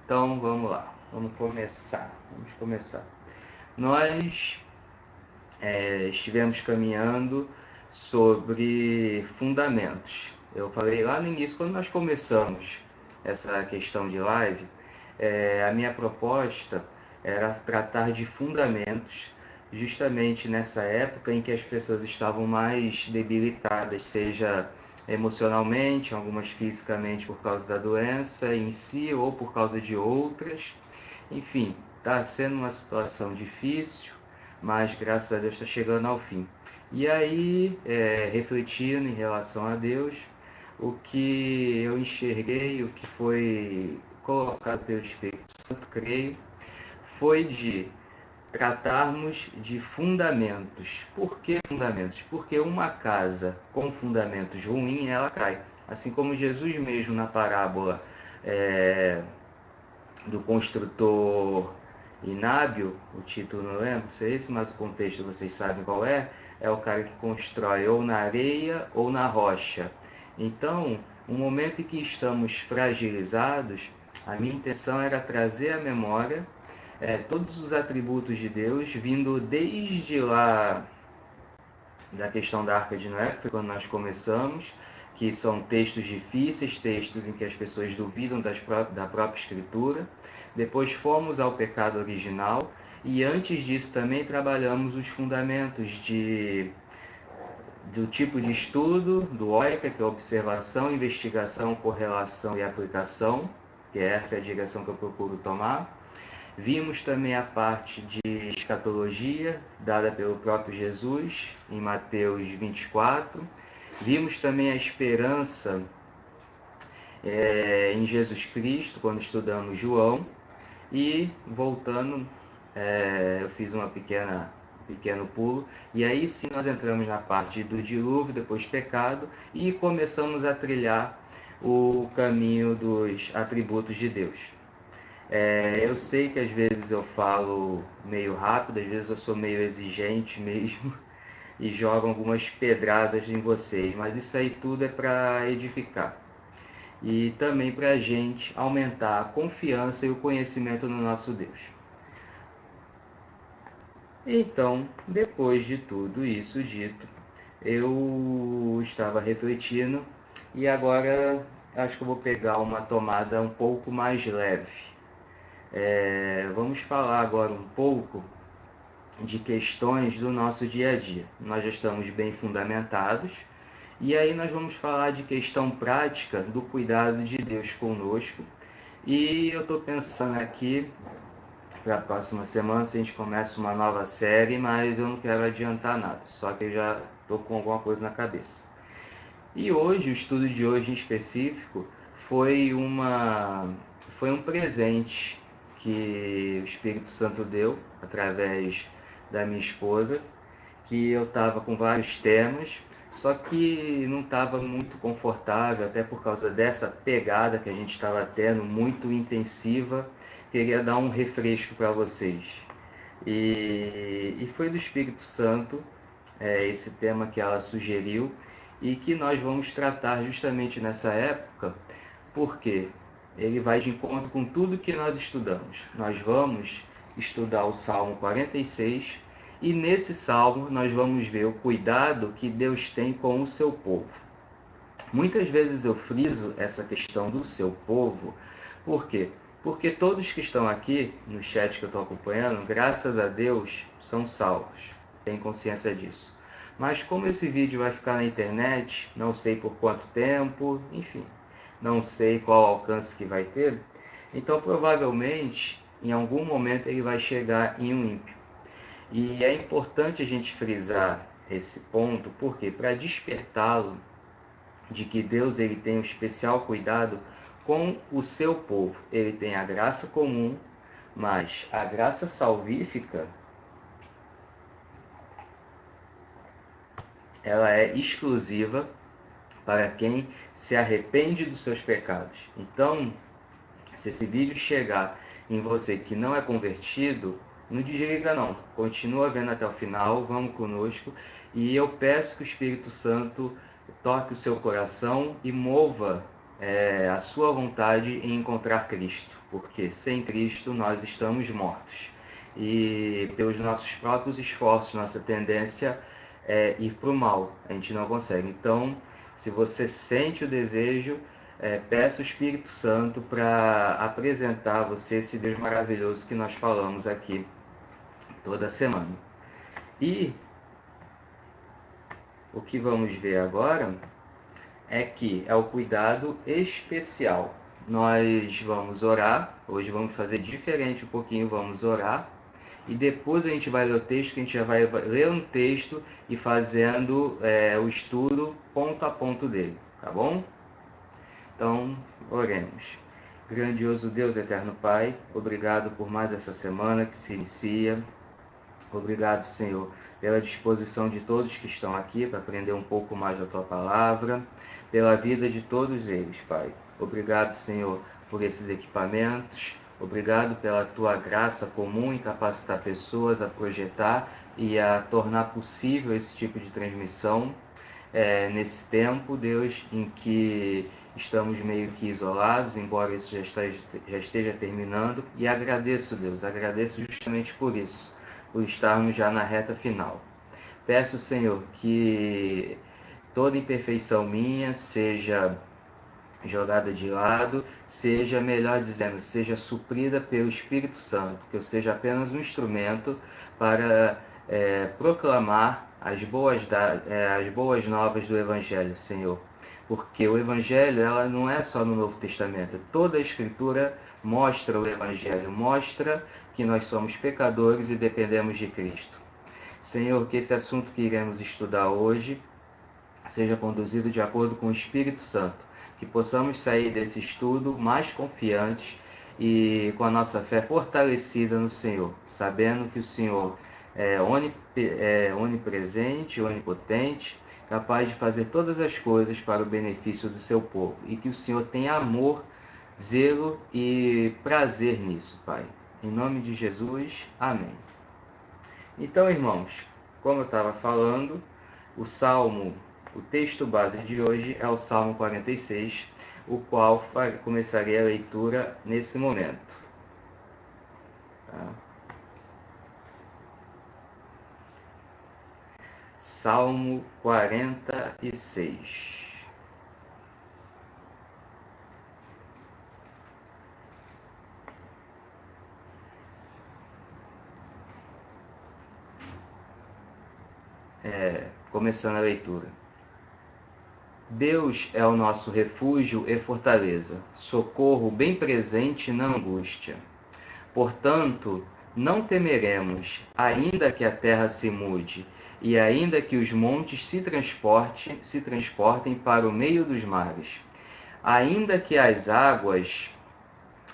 Então vamos lá, vamos começar. Nós estivemos caminhando sobre fundamentos. Eu falei lá no início, quando nós começamos essa questão de live, a minha proposta era tratar de fundamentos, justamente nessa época em que as pessoas estavam mais debilitadas, seja emocionalmente, algumas fisicamente por causa da doença em si ou por causa de outras. Enfim, está sendo uma situação difícil, mas graças a Deus está chegando ao fim. E aí, refletindo em relação a Deus, o que eu enxerguei, o que foi colocado pelo Espírito Santo, creio, foi de tratarmos de fundamentos. Por que fundamentos? Porque uma casa com fundamentos ruins, ela cai. Assim como Jesus mesmo na parábola do construtor inábil, o título não lembro se é esse, mas o contexto vocês sabem qual é o cara que constrói ou na areia ou na rocha. Então, no momento em que estamos fragilizados, a minha intenção era trazer à memória todos os atributos de Deus, vindo desde lá da questão da Arca de Noé, que foi quando nós começamos, que são textos difíceis, textos em que as pessoas duvidam da própria Escritura. Depois fomos ao pecado original e antes disso também trabalhamos os fundamentos do tipo de estudo, do OICA, que é observação, investigação, correlação e aplicação, que essa é a direção que eu procuro tomar. Vimos também a parte de escatologia, dada pelo próprio Jesus, em Mateus 24. Vimos também a esperança em Jesus Cristo, quando estudamos João. E voltando, eu fiz um pequeno pulo, e aí sim nós entramos na parte do dilúvio, depois pecado, e começamos a trilhar o caminho dos atributos de Deus. Eu sei que às vezes eu falo meio rápido, às vezes eu sou meio exigente mesmo e jogo algumas pedradas em vocês, mas isso aí tudo é para edificar e também para a gente aumentar a confiança e o conhecimento no nosso Deus. Então, depois de tudo isso dito, eu estava refletindo e agora acho que eu vou pegar uma tomada um pouco mais leve. Vamos falar agora um pouco de questões do nosso dia a dia. Nós já estamos bem fundamentados e aí nós vamos falar de questão prática do cuidado de Deus conosco. E eu estou pensando aqui para a próxima semana se a gente começa uma nova série, mas eu não quero adiantar nada, só que eu já estou com alguma coisa na cabeça. E hoje, o estudo de hoje em específico, foi um presente que o Espírito Santo deu através da minha esposa, que eu estava com vários temas, só que não estava muito confortável, até por causa dessa pegada que a gente estava tendo, muito intensiva. Queria dar um refresco para vocês. E foi do Espírito Santo esse tema que ela sugeriu e que nós vamos tratar justamente nessa época, porque ele vai de encontro com tudo que nós estudamos. Nós vamos estudar o Salmo 46 e nesse salmo nós vamos ver o cuidado que Deus tem com o seu povo. Muitas vezes eu friso essa questão do seu povo, por quê? Porque todos que estão aqui no chat que eu estou acompanhando, graças a Deus, são salvos. Tenho consciência disso. Mas como esse vídeo vai ficar na internet, não sei por quanto tempo, enfim, não sei qual alcance que vai ter, então provavelmente em algum momento ele vai chegar em um ímpio. E é importante a gente frisar esse ponto, porque para despertá-lo de que Deus ele tem um especial cuidado com o seu povo. Ele tem a graça comum, mas a graça salvífica ela é exclusiva para quem se arrepende dos seus pecados. Então, se esse vídeo chegar em você que não é convertido, não desliga não, continua vendo até o final, vamos conosco, e eu peço que o Espírito Santo toque o seu coração e mova a sua vontade em encontrar Cristo, porque sem Cristo nós estamos mortos. E pelos nossos próprios esforços, nossa tendência é ir para o mal, a gente não consegue. Então, se você sente o desejo, peça o Espírito Santo para apresentar a você esse Deus maravilhoso que nós falamos aqui toda semana. E o que vamos ver agora é que é o cuidado especial. Nós vamos orar, hoje vamos fazer diferente um pouquinho, vamos orar, e depois a gente vai ler o texto, que a gente já vai ler um texto e fazendo o estudo ponto a ponto dele, tá bom? Então, oremos. Grandioso Deus, eterno Pai, obrigado por mais essa semana que se inicia. Obrigado, Senhor, pela disposição de todos que estão aqui para aprender um pouco mais da Tua Palavra, pela vida de todos eles, Pai. Obrigado, Senhor, por esses equipamentos. Obrigado pela Tua graça comum em capacitar pessoas a projetar e a tornar possível esse tipo de transmissão nesse tempo, Deus, em que estamos meio que isolados, embora isso já esteja terminando. E agradeço, Deus, agradeço justamente por isso, por estarmos já na reta final. Peço, Senhor, que toda imperfeição minha seja jogada de lado, seja, melhor dizendo, seja suprida pelo Espírito Santo, que eu seja apenas um instrumento para proclamar as boas novas do Evangelho, Senhor. Porque o Evangelho ela não é só no Novo Testamento, toda a Escritura mostra o Evangelho, mostra que nós somos pecadores e dependemos de Cristo. Senhor, que esse assunto que iremos estudar hoje seja conduzido de acordo com o Espírito Santo, que possamos sair desse estudo mais confiantes e com a nossa fé fortalecida no Senhor, sabendo que o Senhor é onipresente, onipotente, capaz de fazer todas as coisas para o benefício do seu povo, e que o Senhor tem amor, zelo e prazer nisso, Pai. Em nome de Jesus, amém. Então, irmãos, como eu estava falando, o texto base de hoje é o Salmo 46, o qual começarei a leitura nesse momento. Tá? Salmo 46. Começando a leitura. Deus é o nosso refúgio e fortaleza, socorro bem presente na angústia. Portanto, não temeremos, ainda que a terra se mude, e ainda que os montes se transportem para o meio dos mares. Ainda que as águas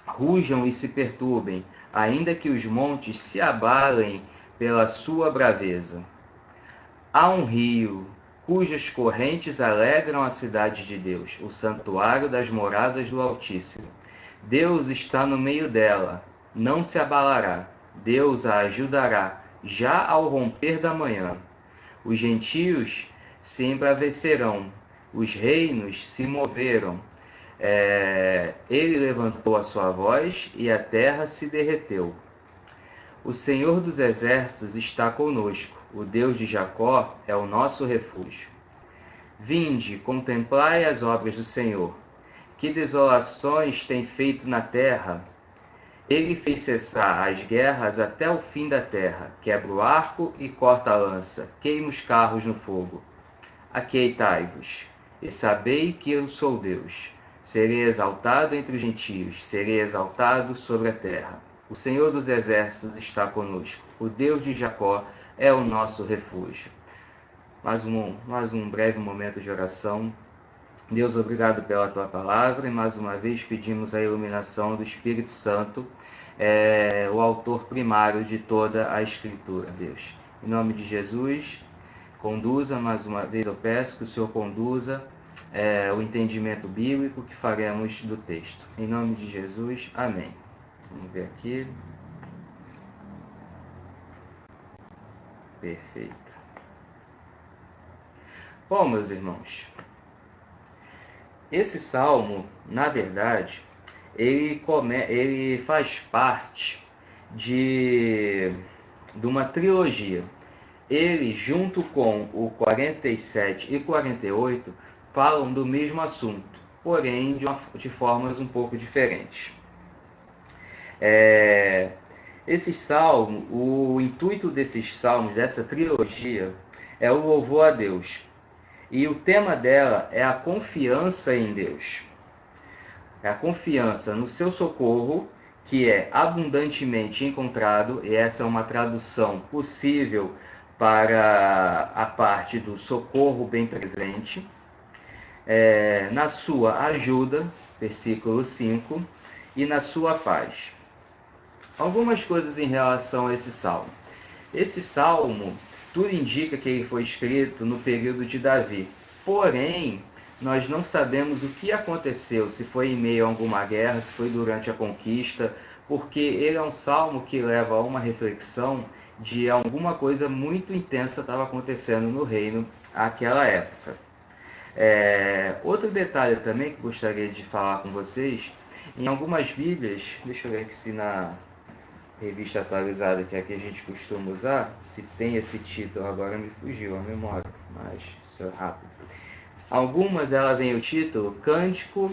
rujam e se perturbem, ainda que os montes se abalem pela sua braveza. Há um rio cujas correntes alegram a cidade de Deus, o santuário das moradas do Altíssimo. Deus está no meio dela, não se abalará. Deus a ajudará, já ao romper da manhã. Os gentios se embravecerão, os reinos se moveram. Ele levantou a sua voz e a terra se derreteu. O Senhor dos Exércitos está conosco, o Deus de Jacó é o nosso refúgio. Vinde, contemplai as obras do Senhor. Que desolações tem feito na terra! Ele fez cessar as guerras até o fim da terra, quebra o arco e corta a lança, queima os carros no fogo. Aquietai-vos, e sabei que eu sou Deus. Serei exaltado entre os gentios, serei exaltado sobre a terra. O Senhor dos Exércitos está conosco, o Deus de Jacó é o nosso refúgio. Mais um breve momento de oração. Deus, obrigado pela Tua Palavra, e mais uma vez pedimos a iluminação do Espírito Santo, o autor primário de toda a Escritura, Deus. Em nome de Jesus, conduza, mais uma vez eu peço que o Senhor conduza o entendimento bíblico que faremos do texto. Em nome de Jesus, amém. Vamos ver aqui. Perfeito. Bom, meus irmãos, Esse salmo, na verdade, ele faz parte de uma trilogia. Ele, junto com o 47 e 48, falam do mesmo assunto, porém de formas um pouco diferentes. Esses salmos, o intuito desses salmos, dessa trilogia, é o louvor a Deus. E o tema dela é a confiança em Deus. É a confiança no seu socorro, que é abundantemente encontrado, e essa é uma tradução possível para a parte do socorro bem presente, na sua ajuda, versículo 5, e na sua paz. Algumas coisas em relação a esse salmo. Esse salmo, tudo indica que ele foi escrito no período de Davi, porém, nós não sabemos o que aconteceu, se foi em meio a alguma guerra, se foi durante a conquista, porque ele é um salmo que leva a uma reflexão de alguma coisa muito intensa estava acontecendo no reino naquela época. Outro detalhe também que gostaria de falar com vocês, em algumas Bíblias, deixa eu ver aqui se na revista atualizada que é a que a gente costuma usar, se tem esse título, agora me fugiu a memória, mas isso é rápido. Algumas ela tem o título Cântico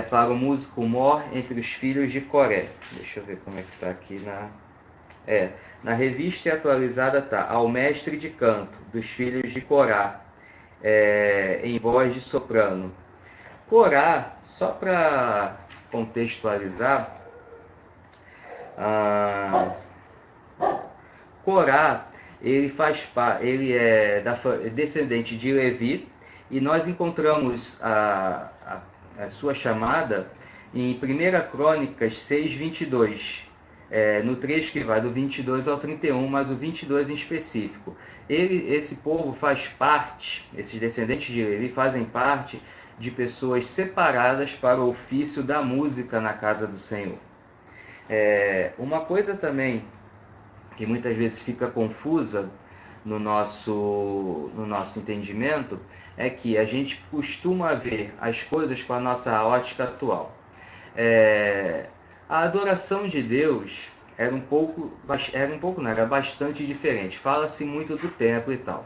para o músico mor entre os filhos de Coré. Deixa eu ver como é que está aqui na revista atualizada tá ao mestre de canto dos filhos de Corá, em voz de soprano. Corá, só para contextualizar, Corá, ele é descendente de Levi, e nós encontramos a sua chamada em 1 Crônicas 6:22, no trecho que vai do 22 ao 31, mas o 22 em específico. Esse povo faz parte, esses descendentes de Levi fazem parte de pessoas separadas para o ofício da música na casa do Senhor. Uma coisa também que muitas vezes fica confusa no nosso entendimento é que a gente costuma ver as coisas com a nossa ótica atual. A adoração de Deus era bastante diferente. Fala-se muito do templo e tal.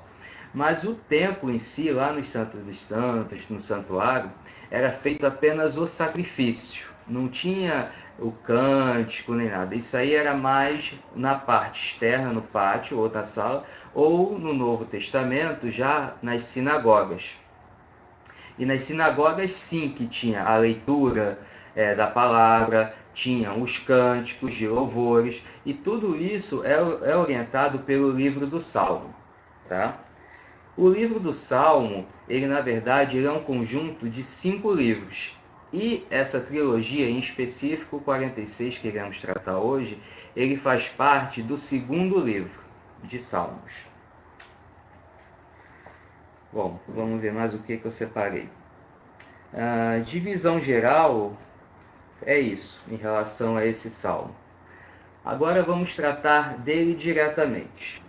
Mas o templo em si, lá nos Santos dos Santos, no santuário, era feito apenas o sacrifício. Não tinha o cântico nem nada. Isso aí era mais na parte externa, no pátio ou na sala, ou no Novo Testamento, já nas sinagogas. E nas sinagogas sim que tinha a leitura da palavra, tinham os cânticos de louvores, e tudo isso é orientado pelo livro do Salmo. Tá? O livro do Salmo, ele na verdade ele é um conjunto de 5 livros. E essa trilogia, em específico, o 46 que iremos tratar hoje, ele faz parte do 2º livro de Salmos. Bom, vamos ver mais o que eu separei. Divisão geral é isso, em relação a esse salmo. Agora vamos tratar dele diretamente.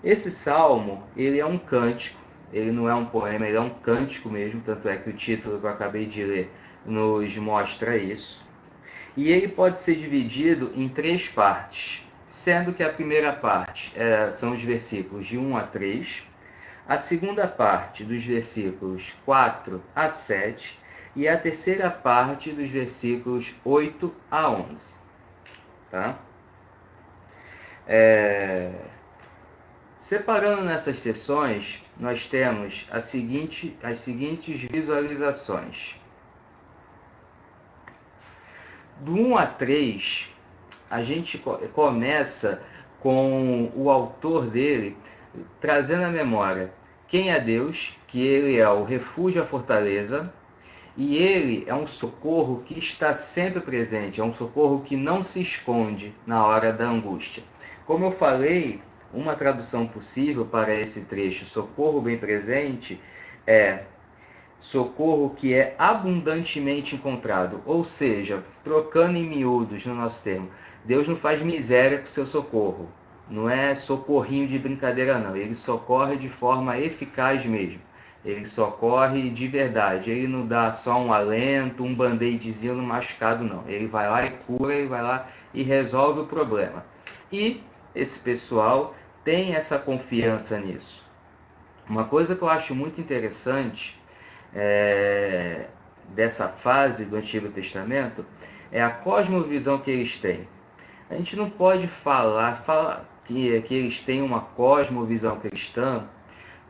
Esse salmo, ele é um cântico, ele não é um poema, ele é um cântico mesmo, tanto é que o título que eu acabei de ler nos mostra isso. E ele pode ser dividido em 3 partes, sendo que a primeira parte são os versículos de 1 a 3, a segunda parte dos versículos 4 a 7 e a terceira parte dos versículos 8 a 11. Tá? Separando nessas seções, nós temos as seguintes visualizações. Do 1 a 3, a gente começa com o autor dele trazendo à memória quem é Deus, que ele é o refúgio, a fortaleza, e ele é um socorro que está sempre presente, é um socorro que não se esconde na hora da angústia. Como eu falei, uma tradução possível para esse trecho, socorro bem presente, é socorro que é abundantemente encontrado, ou seja, trocando em miúdos no nosso termo, Deus não faz miséria com o seu socorro, não é socorrinho de brincadeira não, ele socorre de forma eficaz mesmo. Ele socorre de verdade. Ele não dá só um alento, um band-aidzinho no machucado, não. Ele vai lá e cura, ele vai lá e resolve o problema. E esse pessoal tem essa confiança nisso. Uma coisa que eu acho muito interessante dessa fase do Antigo Testamento é a cosmovisão que eles têm. A gente não pode falar que eles têm uma cosmovisão cristã,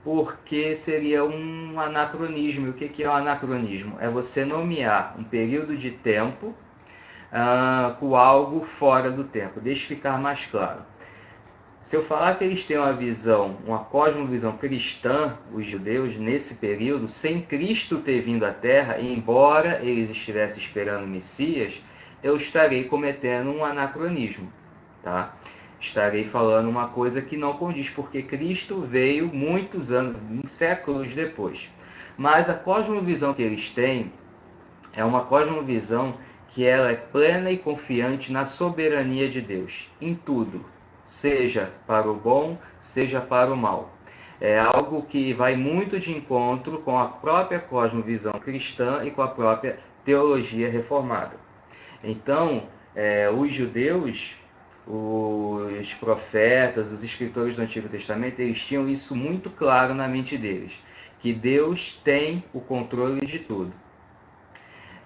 porque seria um anacronismo. O que é um anacronismo? É você nomear um período de tempo com algo fora do tempo. Deixa ficar mais claro. Se eu falar que eles têm uma cosmovisão cristã, os judeus, nesse período, sem Cristo ter vindo à Terra, e embora eles estivessem esperando o Messias, eu estarei cometendo um anacronismo, tá? Estarei falando uma coisa que não condiz, porque Cristo veio muitos anos, séculos depois. Mas a cosmovisão que eles têm é uma cosmovisão que ela é plena e confiante na soberania de Deus, em tudo, seja para o bom, seja para o mal. É algo que vai muito de encontro com a própria cosmovisão cristã e com a própria teologia reformada. Então, os judeus, os profetas, os escritores do Antigo Testamento, eles tinham isso muito claro na mente deles, que Deus tem o controle de tudo.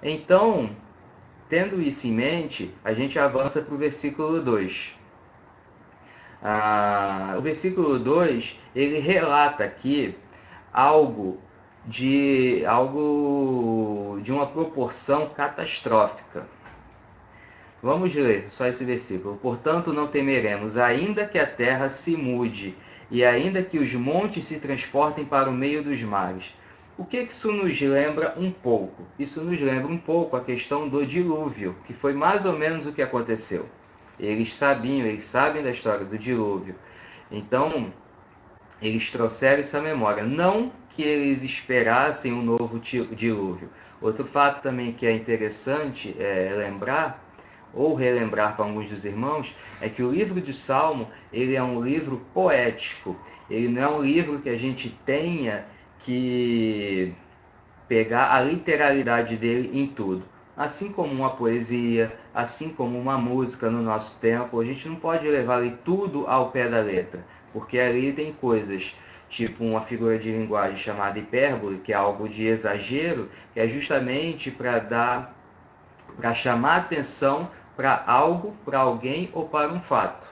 Então, tendo isso em mente, a gente avança para o versículo 2. O versículo 2, ele relata aqui algo de uma proporção catastrófica. Vamos ler só esse versículo. Portanto, não temeremos, ainda que a terra se mude, e ainda que os montes se transportem para o meio dos mares. O que isso nos lembra um pouco? Isso nos lembra um pouco a questão do dilúvio, que foi mais ou menos o que aconteceu. Eles sabem da história do dilúvio. Então, eles trouxeram essa memória. Não que eles esperassem um novo dilúvio. Outro fato também que é interessante lembrar, ou relembrar para alguns dos irmãos, é que o livro de Salmo, ele é um livro poético. Ele não é um livro que a gente tenha que pegar a literalidade dele em tudo. Assim como uma poesia, assim como uma música no nosso tempo, a gente não pode levar ali tudo ao pé da letra, porque ali tem coisas, tipo uma figura de linguagem chamada hipérbole, que é algo de exagero, que é justamente para chamar atenção para algo, para alguém ou para um fato.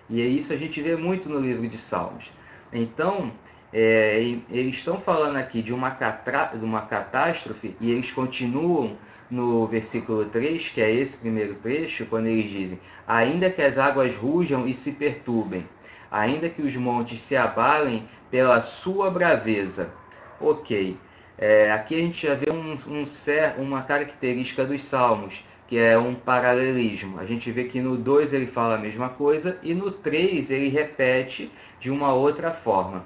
E isso a gente vê muito no livro de Salmos. Então, eles estão falando aqui de uma catástrofe, e eles continuam no versículo 3, que é esse primeiro trecho, quando eles dizem: ainda que as águas rujam e se perturbem, ainda que os montes se abalem pela sua braveza. Ok, aqui a gente já vê uma característica dos Salmos, que é um paralelismo. A gente vê que no 2 ele fala a mesma coisa, e no 3 ele repete de uma outra forma.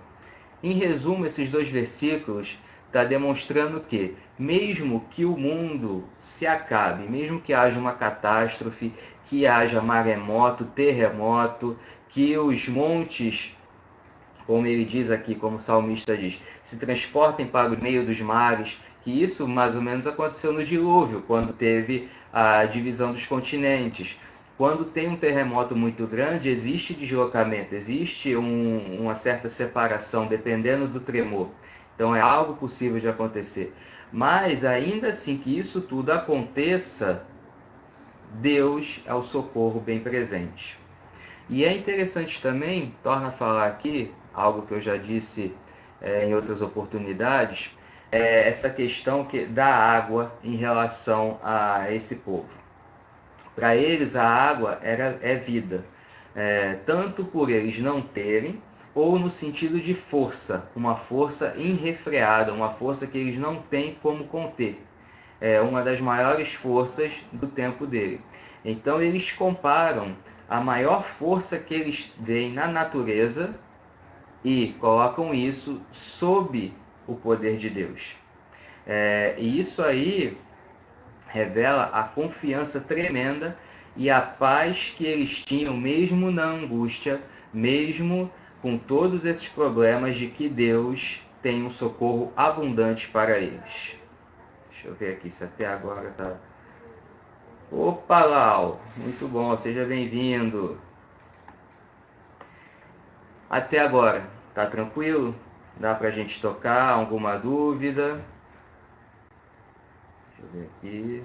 Em resumo, esses dois versículos está demonstrando que, mesmo que o mundo se acabe, mesmo que haja uma catástrofe, que haja maremoto, terremoto, que os montes, como ele diz aqui, como o salmista diz, se transportem para o meio dos mares, que isso mais ou menos aconteceu no dilúvio, quando teve a divisão dos continentes. Quando tem um terremoto muito grande, existe deslocamento, existe uma certa separação, dependendo do tremor. Então é algo possível de acontecer. Mas ainda assim que isso tudo aconteça, Deus é o socorro bem presente. E é interessante também, torna a falar aqui, algo que eu já disse em outras oportunidades, essa questão da água em relação a esse povo. Para eles a água é vida, tanto por eles não terem, ou no sentido de força, uma força irrefreada, uma força que eles não têm como conter. É uma das maiores forças do tempo dele. Então eles comparam a maior força que eles veem na natureza e colocam isso sob o poder de Deus. E isso aí revela a confiança tremenda e a paz que eles tinham, mesmo na angústia, mesmo com todos esses problemas, de que Deus tem um socorro abundante para eles. Deixa eu ver aqui se até agora tá... Opa, Lau! Muito bom, seja bem-vindo. Até agora, tá tranquilo? Dá pra gente tocar? Alguma dúvida? Deixa eu ver aqui.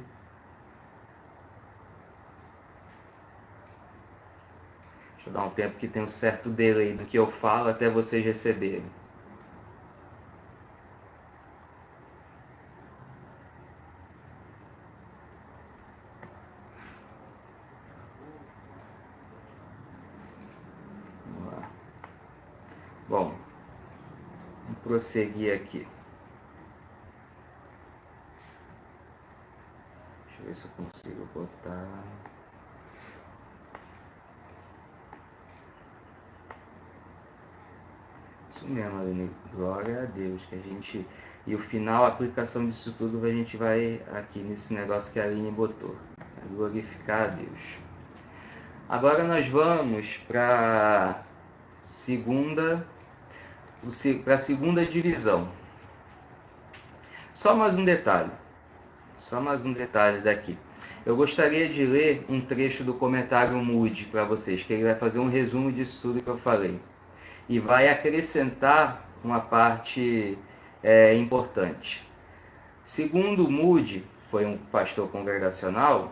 Deixa eu dar um tempo que tem um certo delay do que eu falo até vocês receberem. Vamos lá. Bom, vamos prosseguir aqui. Deixa eu ver se eu consigo botar... Isso mesmo, Aline. Glória a Deus, que a gente... E o final, a aplicação disso tudo, a gente vai aqui nesse negócio que a Aline botou. Glorificar a Deus. Agora nós vamos para a segunda divisão. Só mais um detalhe daqui. Eu gostaria de ler um trecho do comentário Moody para vocês, que ele vai fazer um resumo disso tudo que eu falei. E vai acrescentar uma parte importante. Segundo Moody, foi um pastor congregacional,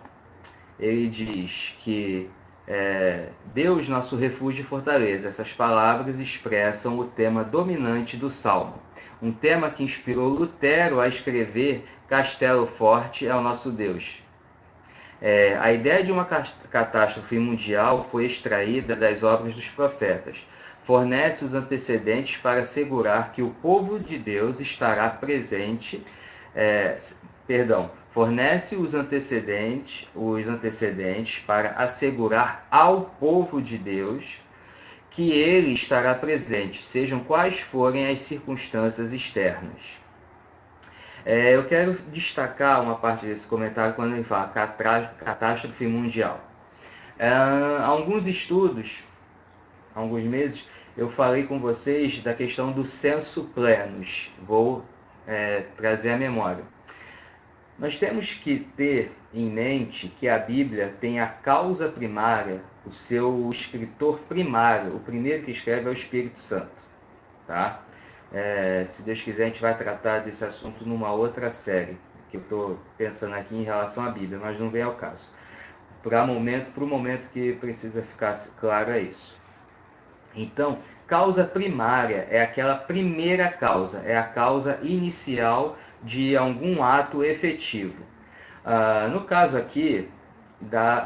ele diz que Deus, nosso refúgio e fortaleza. Essas palavras expressam o tema dominante do Salmo. Um tema que inspirou Lutero a escrever Castelo Forte é o nosso Deus. A ideia de uma catástrofe mundial foi extraída das obras dos profetas. Fornece os antecedentes para assegurar que o povo de Deus estará presente. Fornece os antecedentes para assegurar ao povo de Deus que ele estará presente, sejam quais forem as circunstâncias externas. Eu quero destacar uma parte desse comentário quando ele fala catástrofe mundial. Há alguns estudos, há alguns meses, eu falei com vocês da questão do sensu plenus. Vou trazer a memória. Nós temos que ter em mente que a Bíblia tem a causa primária, o seu escritor primário, o primeiro que escreve é o Espírito Santo. Tá? Se Deus quiser, a gente vai tratar desse assunto numa outra série, que eu estou pensando aqui em relação à Bíblia, mas não vem ao caso. Para o momento que precisa ficar claro isso. Então, causa primária é aquela primeira causa, é a causa inicial de algum ato efetivo. No caso aqui,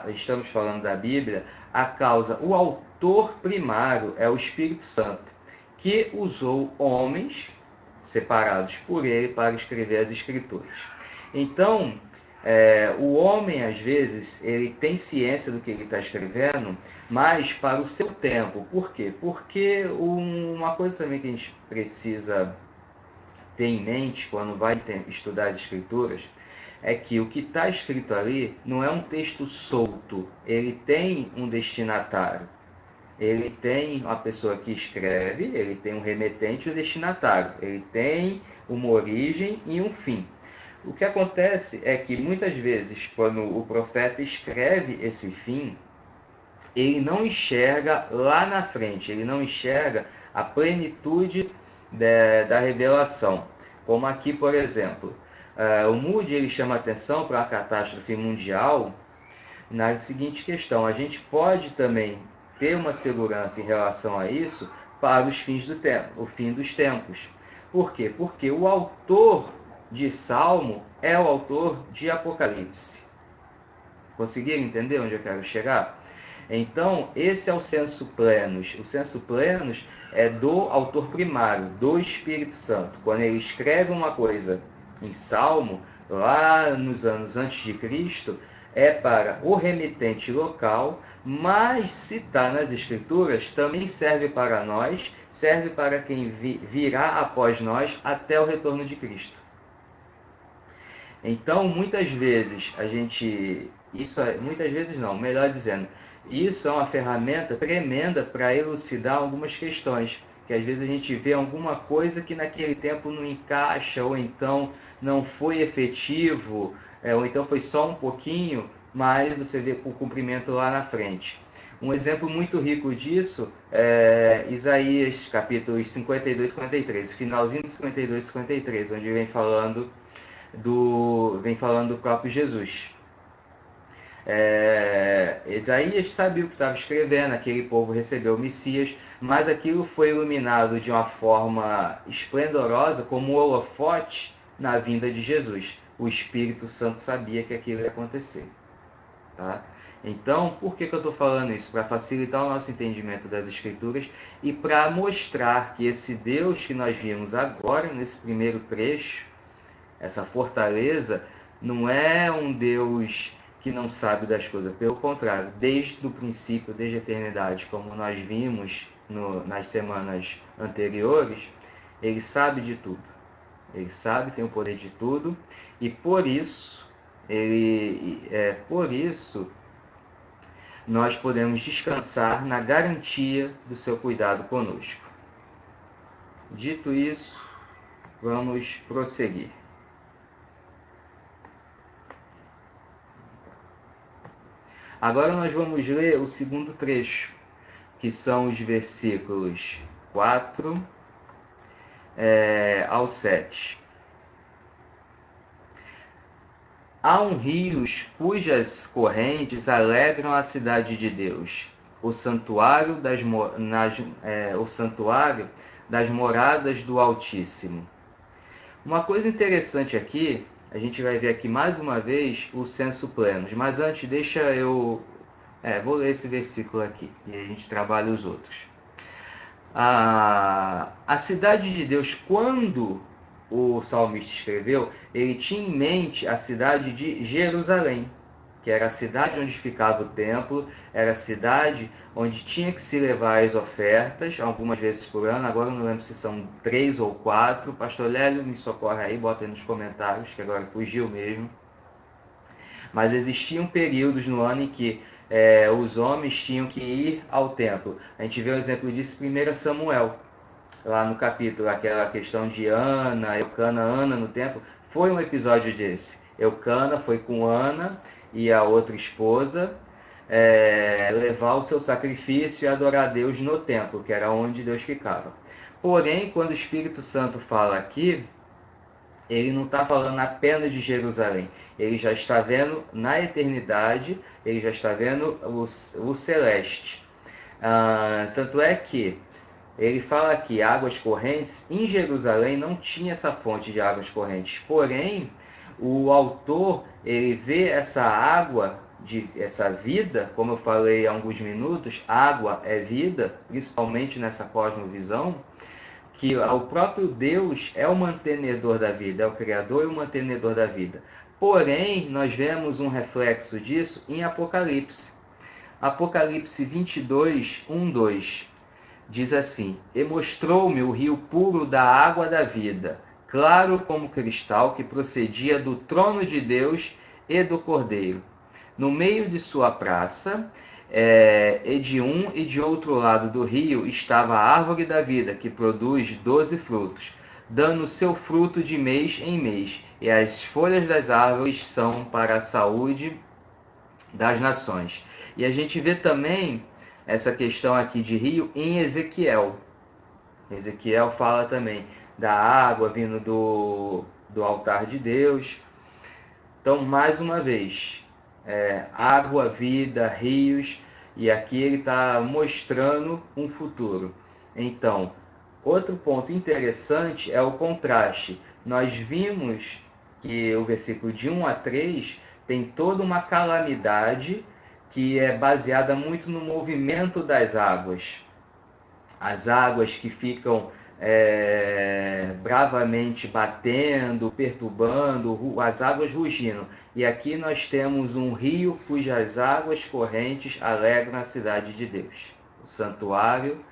estamos falando da Bíblia, a causa, o autor primário é o Espírito Santo, que usou homens separados por ele para escrever as Escrituras. Então, o homem, às vezes, ele tem ciência do que ele está escrevendo, mas para o seu tempo. Por quê? Porque uma coisa também que a gente precisa ter em mente quando vai estudar as Escrituras é que o que está escrito ali não é um texto solto, ele tem um destinatário. Ele tem uma pessoa que escreve, ele tem um remetente e um destinatário. Ele tem uma origem e um fim. O que acontece é que muitas vezes, quando o profeta escreve esse fim, ele não enxerga lá na frente, ele não enxerga a plenitude da revelação. Como aqui, por exemplo, o Moody ele chama atenção para a catástrofe mundial na seguinte questão: a gente pode também ter uma segurança em relação a isso para os fins do tempo, o fim dos tempos. Por quê? Porque o autor de Salmo é o autor de Apocalipse. Conseguiram entender onde eu quero chegar? Então, esse é o sensu plenus. O sensu plenus é do autor primário, do Espírito Santo. Quando ele escreve uma coisa em Salmo, lá nos anos antes de Cristo, é para o remetente local, mas se está nas Escrituras, também serve para nós, serve para quem virá após nós até o retorno de Cristo. Então, muitas vezes, muitas vezes não, melhor dizendo, isso é uma ferramenta tremenda para elucidar algumas questões que às vezes a gente vê alguma coisa que naquele tempo não encaixa, ou então não foi efetivo, ou então foi só um pouquinho, mas você vê o cumprimento lá na frente. Um exemplo muito rico disso é Isaías, capítulos 52 e 53, finalzinho de 52 e 53, onde vem falando do próprio Jesus. Isaías sabia o que estava escrevendo, aquele povo recebeu o Messias, mas aquilo foi iluminado de uma forma esplendorosa, como um holofote na vinda de Jesus. O Espírito Santo sabia que aquilo ia acontecer. Tá? Então, por que eu estou falando isso? Para facilitar o nosso entendimento das Escrituras e para mostrar que esse Deus que nós vimos agora, nesse primeiro trecho, essa fortaleza, não é um Deus que não sabe das coisas. Pelo contrário, desde o princípio, desde a eternidade, como nós vimos nas semanas anteriores, ele sabe de tudo. Ele sabe, tem o poder de tudo, e por isso, nós podemos descansar na garantia do seu cuidado conosco. Dito isso, vamos prosseguir. Agora nós vamos ler o segundo trecho, que são os versículos 4 ao 7. Há rios cujas correntes alegram a cidade de Deus, o santuário das moradas do Altíssimo. Uma coisa interessante aqui, a gente vai ver aqui mais uma vez o sensu plenos, mas antes deixa eu... vou ler esse versículo aqui e a gente trabalha os outros. A cidade de Deus, quando o salmista escreveu, ele tinha em mente a cidade de Jerusalém, que era a cidade onde ficava o templo, era a cidade onde tinha que se levar as ofertas, algumas vezes por ano, agora eu não lembro se são 3 ou 4, pastor Lélio me socorre aí, bota aí nos comentários, que agora fugiu mesmo. Mas existiam períodos no ano em que os homens tinham que ir ao templo. A gente vê um exemplo disso em 1 Samuel, lá no capítulo, aquela questão de Ana no templo, foi um episódio desse. Eucana foi com Ana e a outra esposa levar o seu sacrifício e adorar a Deus no templo, que era onde Deus ficava. Porém, quando o Espírito Santo fala aqui, ele não está falando apenas de Jerusalém, ele já está vendo na eternidade, ele já está vendo o celeste. Tanto é que ele fala que águas correntes, em Jerusalém não tinha essa fonte de águas correntes, porém o autor ele vê essa água, essa vida, como eu falei há alguns minutos, água é vida, principalmente nessa cosmovisão, que o próprio Deus é o mantenedor da vida, é o Criador e o mantenedor da vida. Porém, nós vemos um reflexo disso em Apocalipse. Apocalipse 22, 1, 2, diz assim: E mostrou-me o rio puro da água da vida, claro como cristal, que procedia do trono de Deus e do Cordeiro. No meio de sua praça, e de um e de outro lado do rio estava a árvore da vida, que produz 12 frutos, dando seu fruto de mês em mês, e as folhas das árvores são para a saúde das nações. E a gente vê também essa questão aqui de rio em Ezequiel. Ezequiel fala também da água vindo do altar de Deus. Então, mais uma vez, água, vida, rios, e aqui ele está mostrando um futuro. Então, outro ponto interessante é o contraste. Nós vimos que o versículo de 1 a 3 tem toda uma calamidade que é baseada muito no movimento das águas. As águas que ficam bravamente batendo, perturbando, as águas rugindo. E aqui nós temos um rio cujas águas correntes alegram a cidade de Deus, o santuário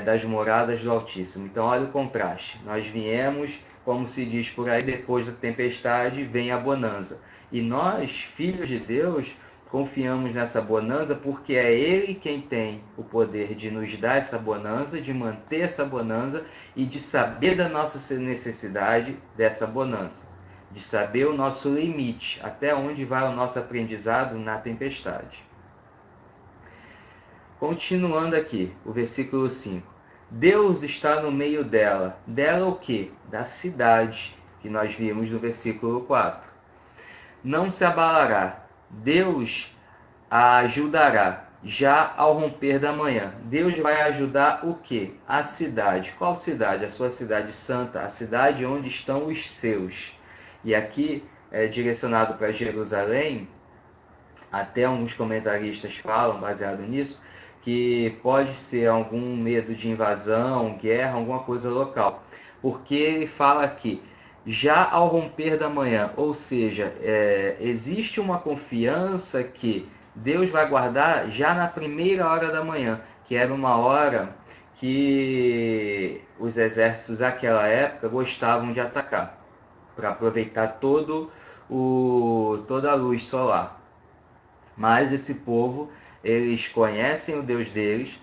das moradas do Altíssimo. Então olha o contraste. Nós viemos, como se diz por aí, depois da tempestade vem a bonança. E nós, filhos de Deus, confiamos nessa bonança porque é Ele quem tem o poder de nos dar essa bonança, de manter essa bonança e de saber da nossa necessidade dessa bonança, de saber o nosso limite, até onde vai o nosso aprendizado na tempestade. Continuando aqui, o versículo 5. Deus está no meio dela. Dela o quê? Da cidade, que nós vimos no versículo 4. Não se abalará. Deus a ajudará já ao romper da manhã. Deus vai ajudar o quê? A cidade. Qual cidade? A sua cidade santa, a cidade onde estão os seus. E aqui é direcionado para Jerusalém. Até alguns comentaristas falam, baseado nisso, que pode ser algum medo de invasão, guerra, alguma coisa local. Porque ele fala aqui, já ao romper da manhã, ou seja, existe uma confiança que Deus vai guardar já na primeira hora da manhã, que era uma hora que os exércitos daquela época gostavam de atacar, para aproveitar toda a luz solar. Mas esse povo, eles conhecem o Deus deles,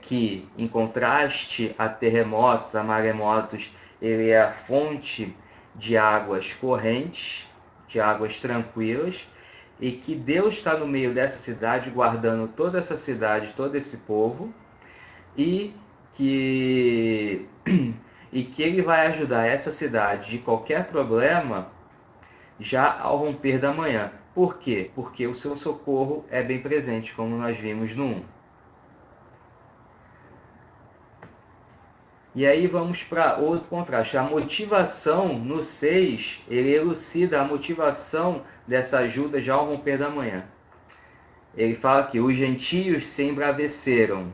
que em contraste a terremotos, a maremotos, ele é a fonte de águas correntes, de águas tranquilas, e que Deus está no meio dessa cidade, guardando toda essa cidade, todo esse povo, e que ele vai ajudar essa cidade de qualquer problema já ao romper da manhã. Por quê? Porque o seu socorro é bem presente, como nós vimos no 1. E aí vamos para outro contraste. A motivação no 6, ele elucida a motivação dessa ajuda já ao romper da manhã. Ele fala que os gentios se embraveceram,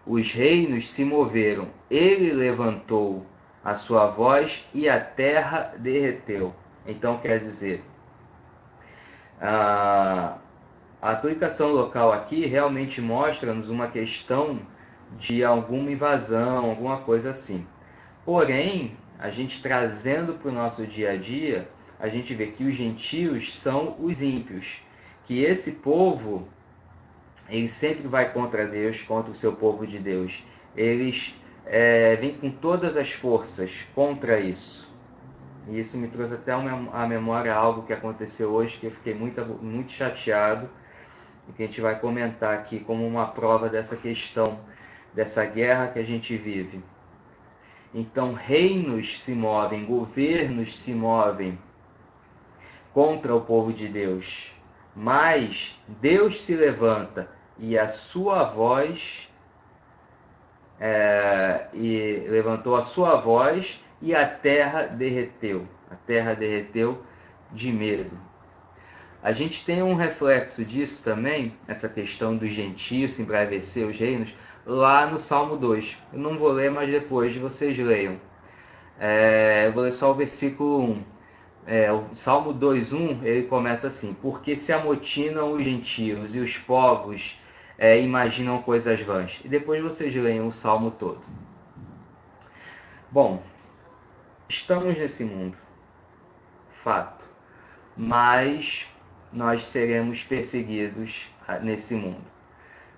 os reinos se moveram, ele levantou a sua voz e a terra derreteu. Então quer dizer, a aplicação local aqui realmente mostra-nos uma questão de alguma invasão, alguma coisa assim. Porém, a gente trazendo para o nosso dia a dia, a gente vê que os gentios são os ímpios, que esse povo, ele sempre vai contra Deus, contra o seu povo de Deus. Eles vêm com todas as forças contra isso. E isso me trouxe até à memória algo que aconteceu hoje, que eu fiquei muito chateado, e que a gente vai comentar aqui como uma prova dessa questão, dessa guerra que a gente vive. Então, reinos se movem, governos se movem contra o povo de Deus, mas Deus se levanta e a sua voz, e levantou a sua voz e a terra derreteu de medo. A gente tem um reflexo disso também, essa questão dos gentios se embravecer os reinos, lá no Salmo 2. Eu não vou ler, mas depois vocês leiam. Eu vou ler só o versículo 1. O Salmo 2:1, ele começa assim: porque se amotinam os gentios e os povos imaginam coisas vãs. E depois vocês leiam o Salmo todo. Bom, estamos nesse mundo, fato, mas nós seremos perseguidos nesse mundo.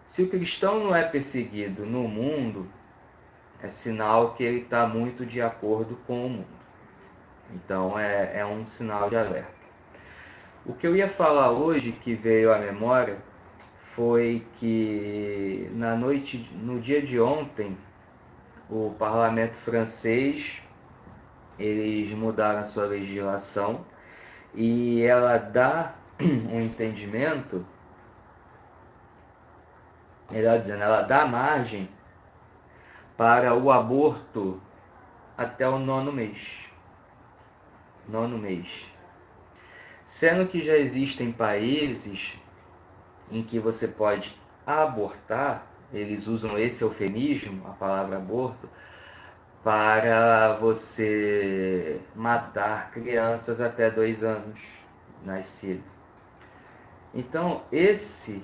Se o cristão não é perseguido no mundo, é sinal que ele está muito de acordo com o mundo. Então é um sinal de alerta. O que eu ia falar hoje, que veio à memória, foi que no dia de ontem, o parlamento francês, eles mudaram a sua legislação e ela dá um entendimento, melhor dizendo, ela dá margem para o aborto até o 9º mês. 9º mês. Sendo que já existem países em que você pode abortar, eles usam esse eufemismo, a palavra aborto, para você matar crianças até 2 anos nascido. Então, esse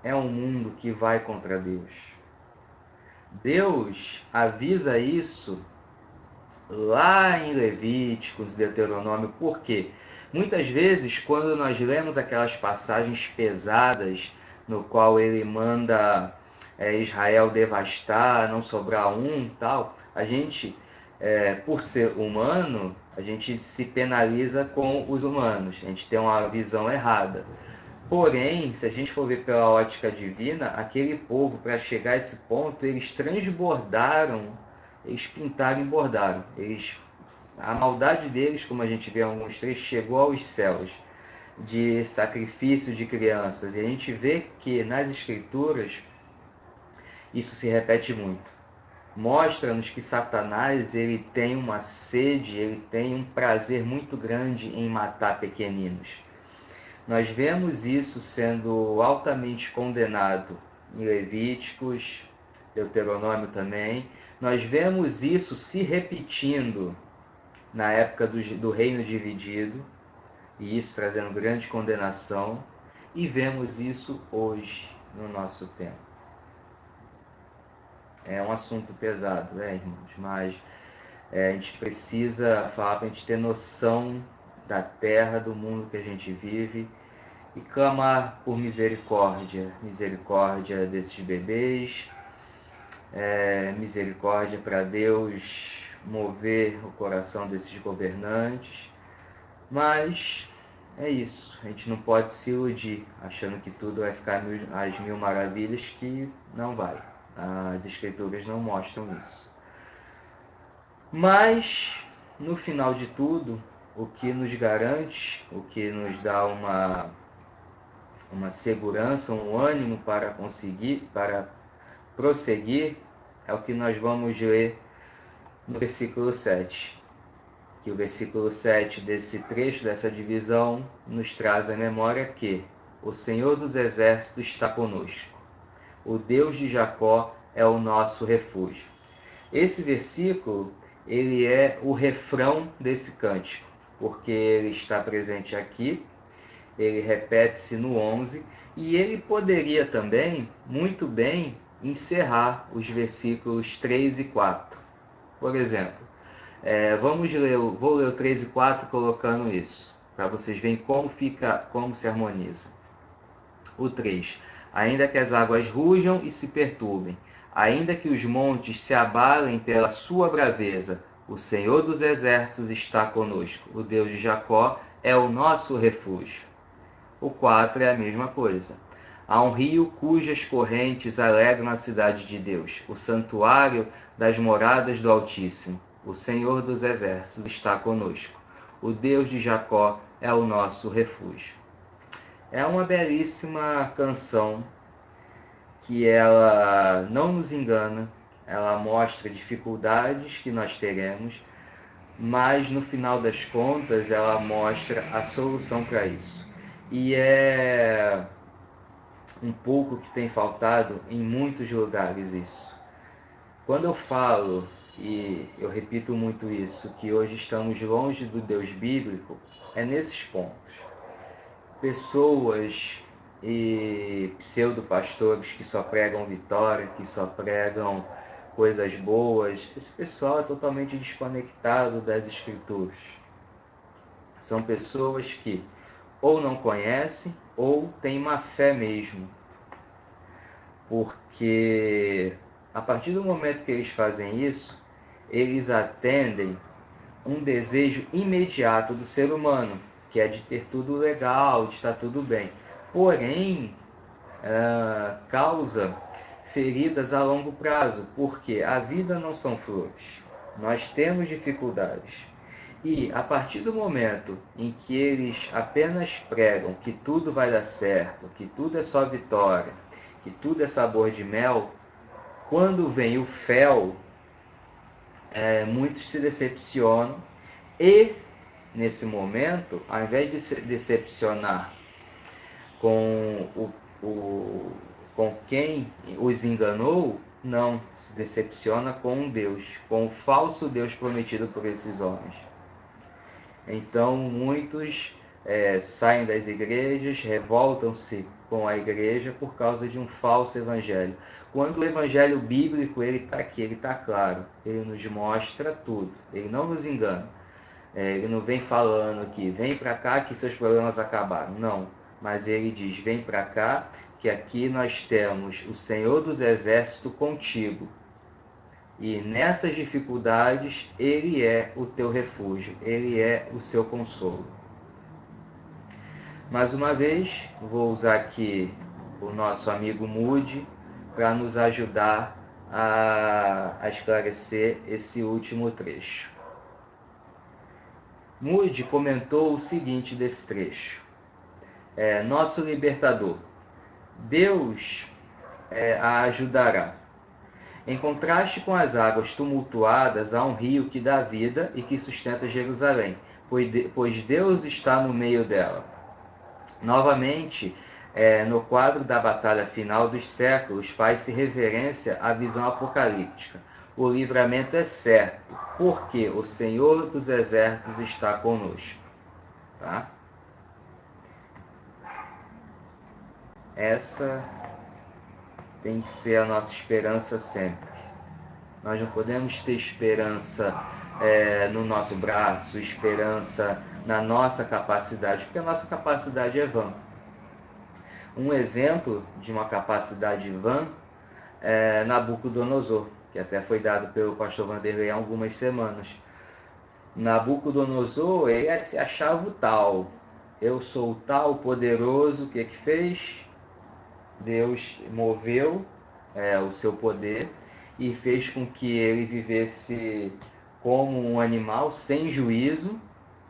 é um mundo que vai contra Deus. Deus avisa isso lá em Levíticos, Deuteronômio. Por quê? Muitas vezes, quando nós lemos aquelas passagens pesadas, no qual ele manda Israel devastar, não sobrar um, tal, a gente, por ser humano, a gente se penaliza com os humanos, a gente tem uma visão errada. Porém, se a gente for ver pela ótica divina, aquele povo, para chegar a esse ponto, eles transbordaram, eles pintaram e bordaram. A maldade deles, como a gente vê em alguns trechos, chegou aos céus, de sacrifício de crianças. E a gente vê que nas Escrituras isso se repete muito. Mostra-nos que Satanás ele tem uma sede, ele tem um prazer muito grande em matar pequeninos. Nós vemos isso sendo altamente condenado em Levíticos, Deuteronômio também. Nós vemos isso se repetindo na época do reino dividido, e isso trazendo grande condenação, e vemos isso hoje, no nosso tempo. É um assunto pesado, né, irmãos? Mas a gente precisa falar para a gente ter noção da terra, do mundo que a gente vive, e clamar por misericórdia, misericórdia desses bebês, misericórdia para Deus mover o coração desses governantes. Mas é isso, a gente não pode se iludir achando que tudo vai ficar às mil maravilhas, que não vai. As Escrituras não mostram isso. Mas, no final de tudo, o que nos garante, o que nos dá uma segurança, um ânimo para conseguir, para prosseguir, é o que nós vamos ler no versículo 7. Que o versículo 7 desse trecho, dessa divisão, nos traz à memória que o Senhor dos Exércitos está conosco. O Deus de Jacó é o nosso refúgio. Esse versículo, ele é o refrão desse cântico, porque ele está presente aqui, ele repete-se no 11, e ele poderia também, muito bem, encerrar os versículos 3 e 4. Por exemplo, vou ler o 3 e 4 colocando isso, para vocês verem como se harmoniza. O 3. Ainda que as águas rujam e se perturbem, ainda que os montes se abalem pela sua braveza, o Senhor dos Exércitos está conosco. O Deus de Jacó é o nosso refúgio. O 4 é a mesma coisa. Há um rio cujas correntes alegram a cidade de Deus, o santuário das moradas do Altíssimo. O Senhor dos Exércitos está conosco. O Deus de Jacó é o nosso refúgio. É uma belíssima canção que ela não nos engana, ela mostra dificuldades que nós teremos, mas no final das contas ela mostra a solução para isso. E é um pouco que tem faltado em muitos lugares isso. Quando eu falo, e eu repito muito isso, que hoje estamos longe do Deus bíblico, é nesses pontos. Pessoas e pseudo-pastores que só pregam vitória, que só pregam coisas boas, esse pessoal é totalmente desconectado das Escrituras. São pessoas que ou não conhecem ou têm má fé mesmo. Porque a partir do momento que eles fazem isso, eles atendem um desejo imediato do ser humano, que é de ter tudo legal, de estar tudo bem. Porém, causa feridas a longo prazo, porque a vida não são flores. Nós temos dificuldades. E a partir do momento em que eles apenas pregam que tudo vai dar certo, que tudo é só vitória, que tudo é sabor de mel, quando vem o fel, muitos se decepcionam e, nesse momento, ao invés de se decepcionar com com quem os enganou, não, se decepciona com Deus, com o falso Deus prometido por esses homens. Então, muitos saem das igrejas, revoltam-se com a igreja por causa de um falso evangelho. Quando o evangelho bíblico ele está aqui, ele está claro, ele nos mostra tudo, ele não nos engana. Ele não vem falando que vem para cá que seus problemas acabaram, não. Mas ele diz, vem para cá que aqui nós temos o Senhor dos Exércitos contigo. E nessas dificuldades, Ele é o teu refúgio, Ele é o seu consolo. Mais uma vez, vou usar aqui o nosso amigo Moody para nos ajudar a esclarecer esse último trecho. Moody comentou o seguinte desse trecho. Nosso libertador, Deus a ajudará. Em contraste com as águas tumultuadas, há um rio que dá vida e que sustenta Jerusalém, pois Deus está no meio dela. Novamente, no quadro da batalha final dos séculos, faz-se reverência à visão apocalíptica. O livramento é certo, porque o Senhor dos Exércitos está conosco. Tá? Essa tem que ser a nossa esperança sempre. Nós não podemos ter esperança no nosso braço, esperança na nossa capacidade, porque a nossa capacidade é vã. Um exemplo de uma capacidade vã é Nabucodonosor, que até foi dado pelo pastor Vanderlei há algumas semanas. Nabucodonosor, ele se achava o tal. Eu sou o tal poderoso. O que fez? Deus moveu o seu poder e fez com que ele vivesse como um animal, sem juízo,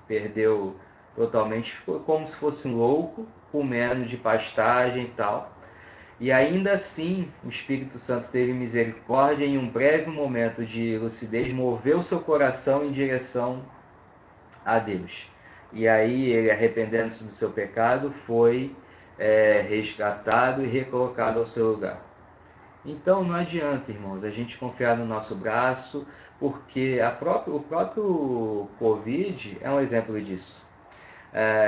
perdeu totalmente, ficou como se fosse um louco, comendo de pastagem e tal. E ainda assim, o Espírito Santo teve misericórdia e em um breve momento de lucidez moveu seu coração em direção a Deus. E aí ele, arrependendo-se do seu pecado, foi resgatado e recolocado ao seu lugar. Então não adianta, irmãos, a gente confiar no nosso braço, porque o próprio Covid é um exemplo disso.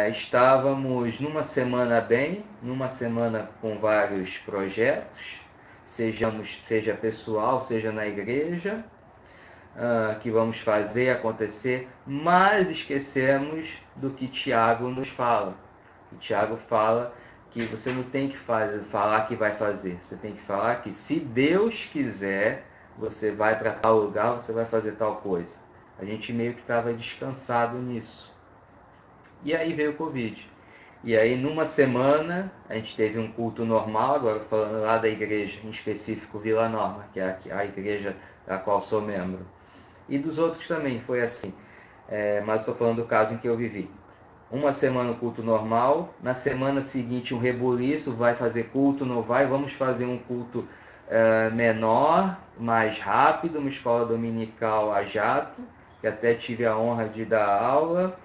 Estávamos numa semana bem, numa semana com vários projetos, seja pessoal, seja na igreja, que vamos fazer acontecer, mas esquecemos do que Tiago nos fala. E Tiago fala que você não tem que falar que vai fazer, você tem que falar que se Deus quiser, você vai para tal lugar, você vai fazer tal coisa. A gente meio que estava descansado nisso. E aí veio o Covid. E aí numa semana a gente teve um culto normal, agora falando lá da igreja, em específico Vila Norma, que é a igreja da qual sou membro. E dos outros também foi assim, mas estou falando do caso em que eu vivi. Uma semana o culto normal, na semana seguinte um rebuliço, vai fazer culto, não vai, vamos fazer um culto menor, mais rápido, uma escola dominical a jato, que até tive a honra de dar aula.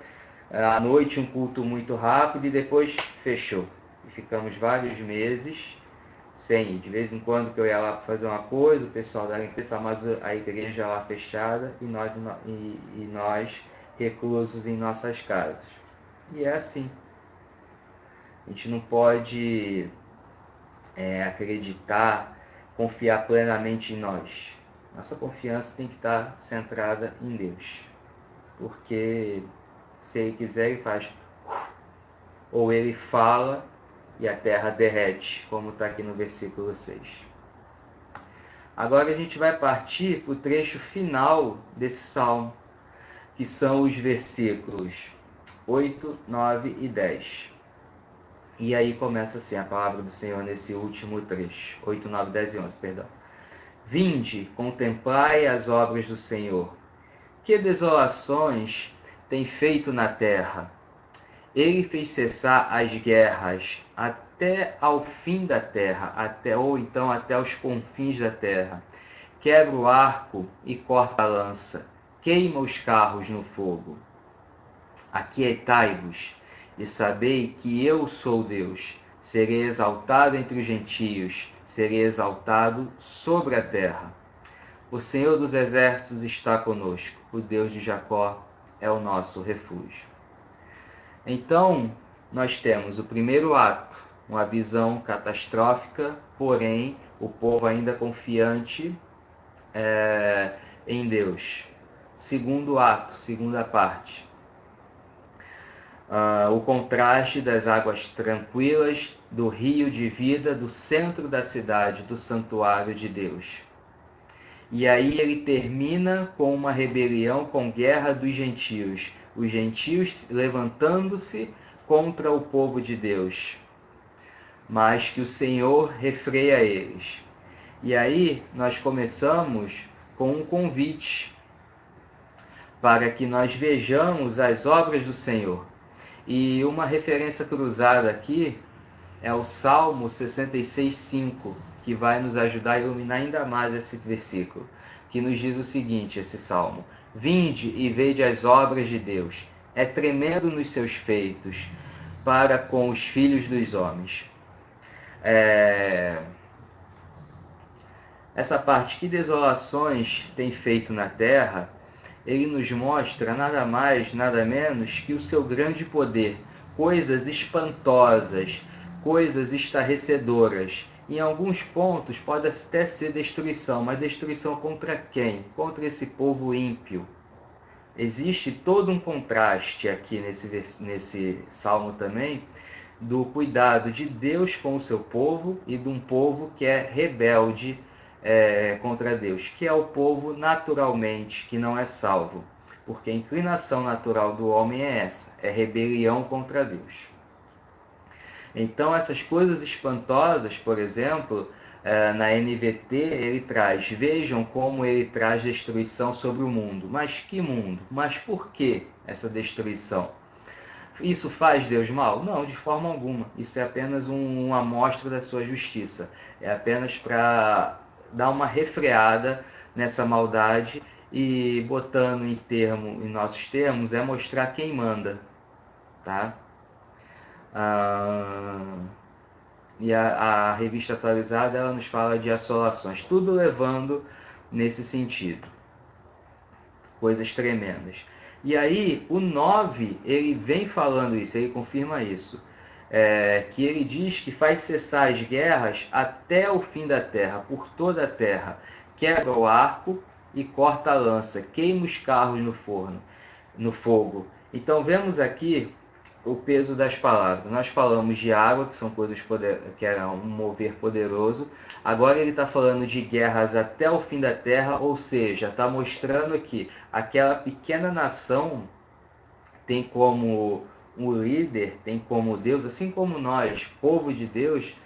À noite um culto muito rápido e depois fechou. E ficamos vários meses sem ir. De vez em quando que eu ia lá para fazer uma coisa, o pessoal da limpeza, mas a igreja lá fechada e nós reclusos em nossas casas. E é assim. A gente não pode acreditar, confiar plenamente em nós. Nossa confiança tem que estar centrada em Deus. Porque se Ele quiser, Ele faz. Ou Ele fala e a terra derrete, como está aqui no versículo 6. Agora a gente vai partir para o trecho final desse salmo, que são os versículos 8, 9 e 10. E aí começa assim a palavra do Senhor nesse último trecho, 8, 9, 10 e 11, perdão. Vinde, contemplai as obras do Senhor. Que desolações tem feito na terra. Ele fez cessar as guerras até ao fim da terra, até os confins da terra. Quebra o arco e corta a lança, queima os carros no fogo. Aquietai-vos e sabei que eu sou Deus. Serei exaltado entre os gentios, serei exaltado sobre a terra. O Senhor dos Exércitos está conosco, o Deus de Jacó é o nosso refúgio. Então, nós temos o primeiro ato, uma visão catastrófica, porém, o povo ainda confiante em Deus. Segundo ato, segunda parte, o contraste das águas tranquilas, do rio de vida, do centro da cidade, do santuário de Deus. E aí ele termina com uma rebelião, com guerra dos gentios. Os gentios levantando-se contra o povo de Deus, mas que o Senhor refreia eles. E aí nós começamos com um convite para que nós vejamos as obras do Senhor. E uma referência cruzada aqui é o Salmo 66:5, que vai nos ajudar a iluminar ainda mais esse versículo, que nos diz o seguinte, esse salmo: Vinde e vede as obras de Deus, é tremendo nos seus feitos para com os filhos dos homens. Essa parte, que desolações tem feito na terra, ele nos mostra nada mais, nada menos que o seu grande poder, coisas espantosas, coisas estarrecedoras. Em alguns pontos pode até ser destruição, mas destruição contra quem? Contra esse povo ímpio. Existe todo um contraste aqui nesse salmo também, do cuidado de Deus com o seu povo e de um povo que é rebelde contra Deus, que é o povo naturalmente que não é salvo, porque a inclinação natural do homem é essa, é rebelião contra Deus. Então essas coisas espantosas, por exemplo, na NVT ele traz, vejam como ele traz destruição sobre o mundo. Mas que mundo? Mas por que essa destruição? Isso faz Deus mal? Não, de forma alguma. Isso é apenas uma amostra da sua justiça. É apenas para dar uma refreada nessa maldade e, botando em nossos termos, é mostrar quem manda. Tá? E a revista atualizada ela nos fala de assolações, tudo levando nesse sentido. Coisas tremendas. E aí, o 9, ele vem falando isso, ele confirma isso. Que ele diz que faz cessar as guerras até o fim da terra, por toda a terra. Quebra o arco e corta a lança, queima os carros no fogo. Então, vemos aqui o peso das palavras. Nós falamos de água, que são coisas que era um mover poderoso. Agora ele está falando de guerras até o fim da terra, ou seja, está mostrando que aquela pequena nação tem como um líder, tem como Deus, assim como nós, povo de Deus,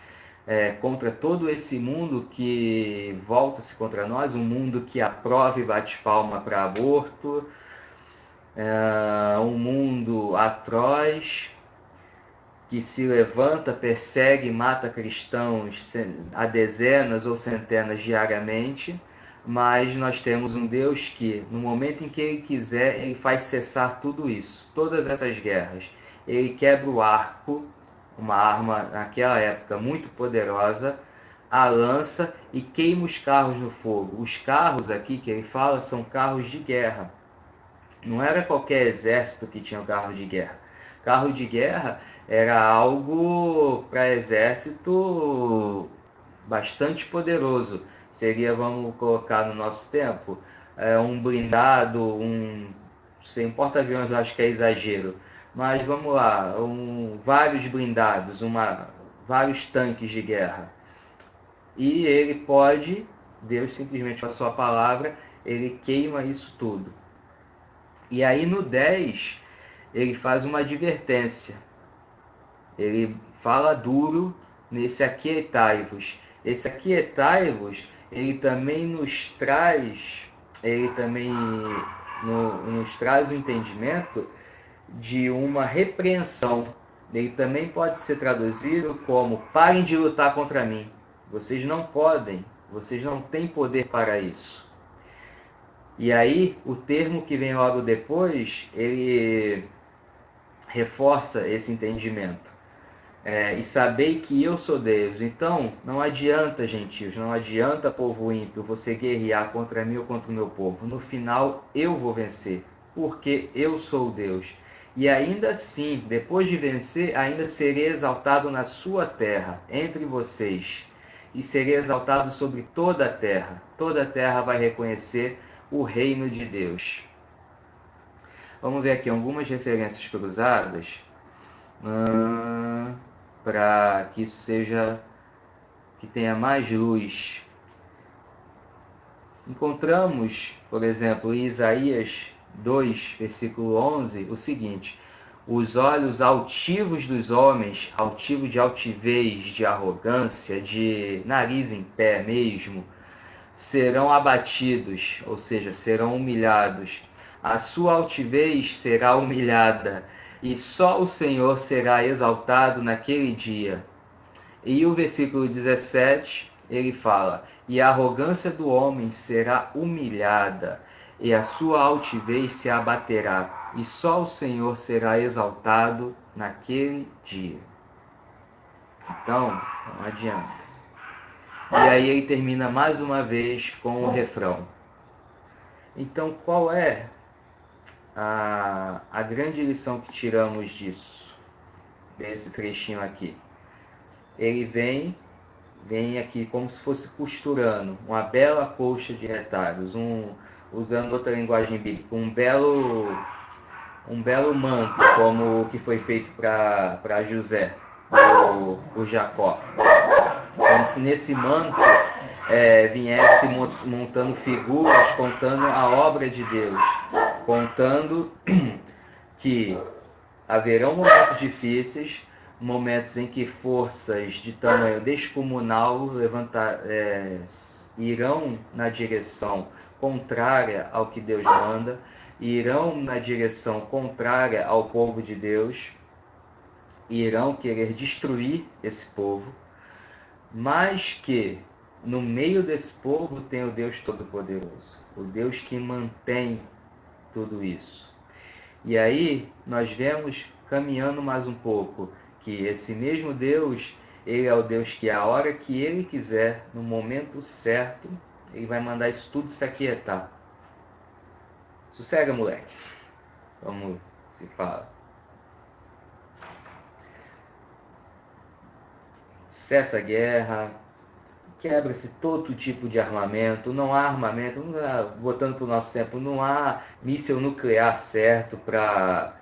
contra todo esse mundo que volta-se contra nós, um mundo que aprova e bate palma para aborto, um mundo atroz, que se levanta, persegue e mata cristãos a dezenas ou centenas diariamente, mas nós temos um Deus que, no momento em que Ele quiser, Ele faz cessar tudo isso, todas essas guerras. Ele quebra o arco, uma arma naquela época muito poderosa, a lança e queima os carros no fogo. Os carros aqui que ele fala são carros de guerra. Não era qualquer exército que tinha um carro de guerra. Carro de guerra era algo para exército bastante poderoso. Seria, vamos colocar no nosso tempo, um blindado, sem porta-aviões eu acho que é exagero, mas vamos lá, vários blindados, vários tanques de guerra. E ele pode, Deus simplesmente com a sua palavra, ele queima isso tudo. E aí no 10, ele faz uma advertência. Ele fala duro nesse aquietai-vos. Esse aquietai-vos, ele também nos traz, nos traz o entendimento de uma repreensão. Ele também pode ser traduzido como: parem de lutar contra mim. Vocês não podem, vocês não têm poder para isso. E aí, o termo que vem logo depois, ele reforça esse entendimento. E sabei que eu sou Deus. Então, não adianta, gentios, não adianta, povo ímpio, você guerrear contra mim ou contra o meu povo. No final, eu vou vencer, porque eu sou Deus. E ainda assim, depois de vencer, ainda serei exaltado na sua terra, entre vocês. E serei exaltado sobre toda a terra. Toda a terra vai reconhecer o reino de Deus. Vamos ver aqui algumas referências cruzadas para que isso que tenha mais luz. Encontramos, por exemplo, em Isaías 2, versículo 11, o seguinte: os olhos altivos dos homens, altivo de altivez, de arrogância, de nariz em pé mesmo, serão abatidos, ou seja, serão humilhados. A sua altivez será humilhada, e só o Senhor será exaltado naquele dia. E o versículo 17, ele fala: e a arrogância do homem será humilhada, e a sua altivez se abaterá, e só o Senhor será exaltado naquele dia. Então, não adianta. E aí ele termina mais uma vez com o refrão. Então, qual é a grande lição que tiramos disso, desse trechinho aqui? Ele vem aqui como se fosse costurando uma bela colcha de retalhos, usando outra linguagem bíblica, um belo manto, como o que foi feito para José, por Jacó. Como se nesse manto viesse montando figuras, contando a obra de Deus, contando que haverão momentos difíceis, momentos em que forças de tamanho descomunal irão na direção contrária ao que Deus manda, irão na direção contrária ao povo de Deus, irão querer destruir esse povo, mas que no meio desse povo tem o Deus Todo-Poderoso, o Deus que mantém tudo isso. E aí nós vemos, caminhando mais um pouco, que esse mesmo Deus, ele é o Deus que a hora que ele quiser, no momento certo, ele vai mandar isso tudo se aquietar. Sossega, moleque. Como se fala. Cessa a guerra, quebra-se todo tipo de armamento, não há armamento, botando para o nosso tempo, não há míssil nuclear certo para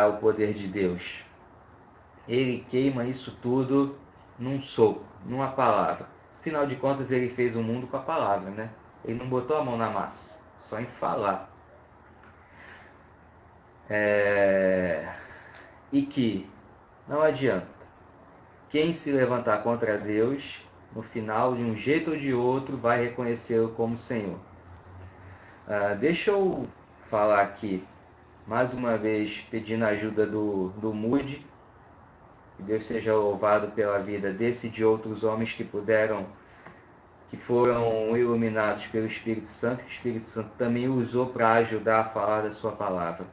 o poder de Deus. Ele queima isso tudo num sopro, numa palavra. Afinal de contas, ele fez o mundo com a palavra, né? Ele não botou a mão na massa, só em falar. E que não adianta. Quem se levantar contra Deus, no final, de um jeito ou de outro, vai reconhecê-lo como Senhor. Deixa eu falar aqui, mais uma vez, pedindo a ajuda do Moody. Que Deus seja louvado pela vida desse e de outros homens que foram iluminados pelo Espírito Santo, que o Espírito Santo também usou para ajudar a falar da sua palavra.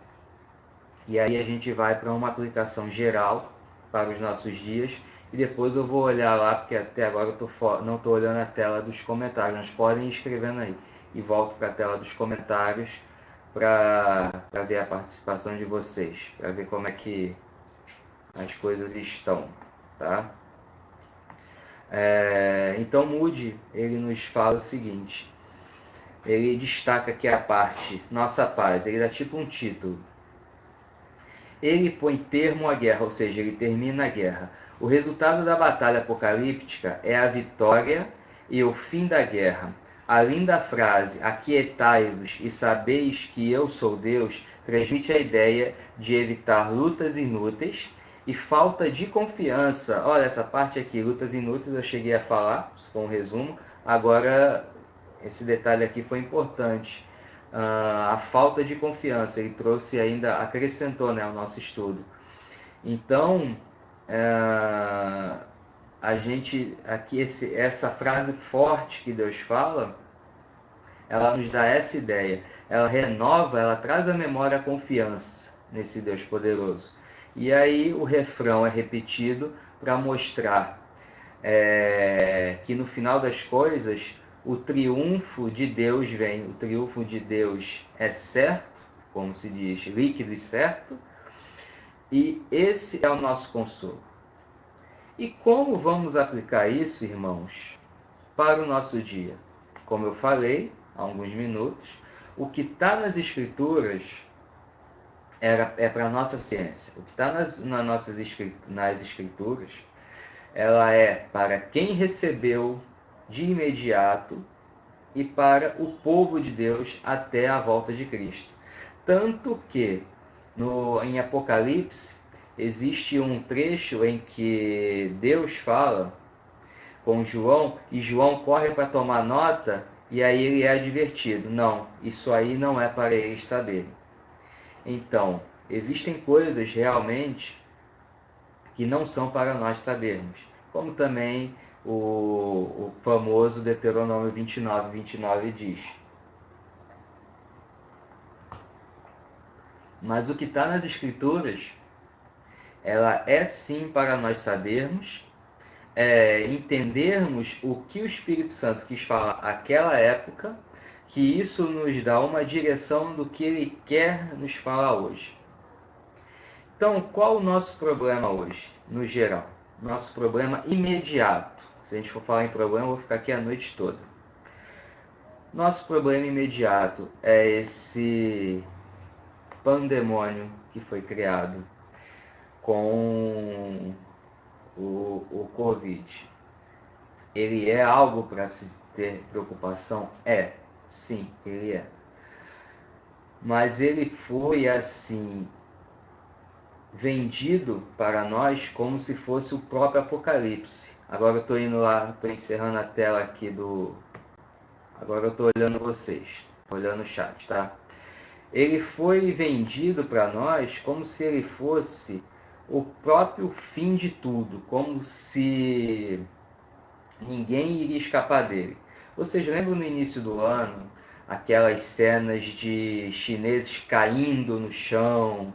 E aí a gente vai para uma aplicação geral para os nossos dias, e depois eu vou olhar lá, porque até agora eu não estou olhando a tela dos comentários, mas podem ir escrevendo aí. E volto para a tela dos comentários para ver a participação de vocês, para ver como é que as coisas estão, tá? Então Moody, ele nos fala o seguinte, ele destaca aqui a parte Nossa Paz, ele dá tipo um título. Ele põe termo à guerra, ou seja, ele termina a guerra. O resultado da batalha apocalíptica é a vitória e o fim da guerra. A linda frase, aquietai-vos e sabeis que eu sou Deus, transmite a ideia de evitar lutas inúteis e falta de confiança. Olha, essa parte aqui, lutas inúteis, eu cheguei a falar, isso foi um resumo. Agora, esse detalhe aqui foi importante. A falta de confiança, ele trouxe ainda, acrescentou, né, ao nosso estudo. Então, a gente, aqui, essa frase forte que Deus fala, ela nos dá essa ideia. Ela renova, ela traz à memória a confiança nesse Deus poderoso. E aí o refrão é repetido para mostrar que no final das coisas o triunfo de Deus vem. O triunfo de Deus é certo, como se diz, líquido e certo, e esse é o nosso consolo. E como vamos aplicar isso, irmãos, para o nosso dia? Como eu falei há alguns minutos, o que está nas Escrituras é para a nossa ciência. O que está nas escrituras, ela é para quem recebeu de imediato e para o povo de Deus até a volta de Cristo. Tanto que em Apocalipse existe um trecho em que Deus fala com João e João corre para tomar nota e aí ele é advertido. Não, isso aí não é para eles saberem. Então, existem coisas realmente que não são para nós sabermos, como também o famoso Deuteronômio 29 diz. Mas o que está nas Escrituras, ela é sim para nós sabermos, entendermos o que o Espírito Santo quis falar naquela época, que isso nos dá uma direção do que ele quer nos falar hoje. Então, qual o nosso problema hoje, no geral? Nosso problema imediato. Se a gente for falar em problema, eu vou ficar aqui a noite toda. Nosso problema imediato é esse pandemônio que foi criado com o Covid. Ele é algo para se ter preocupação? É, sim, ele é. Mas ele foi assim vendido para nós como se fosse o próprio Apocalipse. Agora eu estou indo lá, estou encerrando a tela aqui do... Agora eu estou olhando vocês, estou olhando o chat, tá? Ele foi vendido para nós como se ele fosse o próprio fim de tudo, como se ninguém iria escapar dele. Vocês lembram no início do ano aquelas cenas de chineses caindo no chão,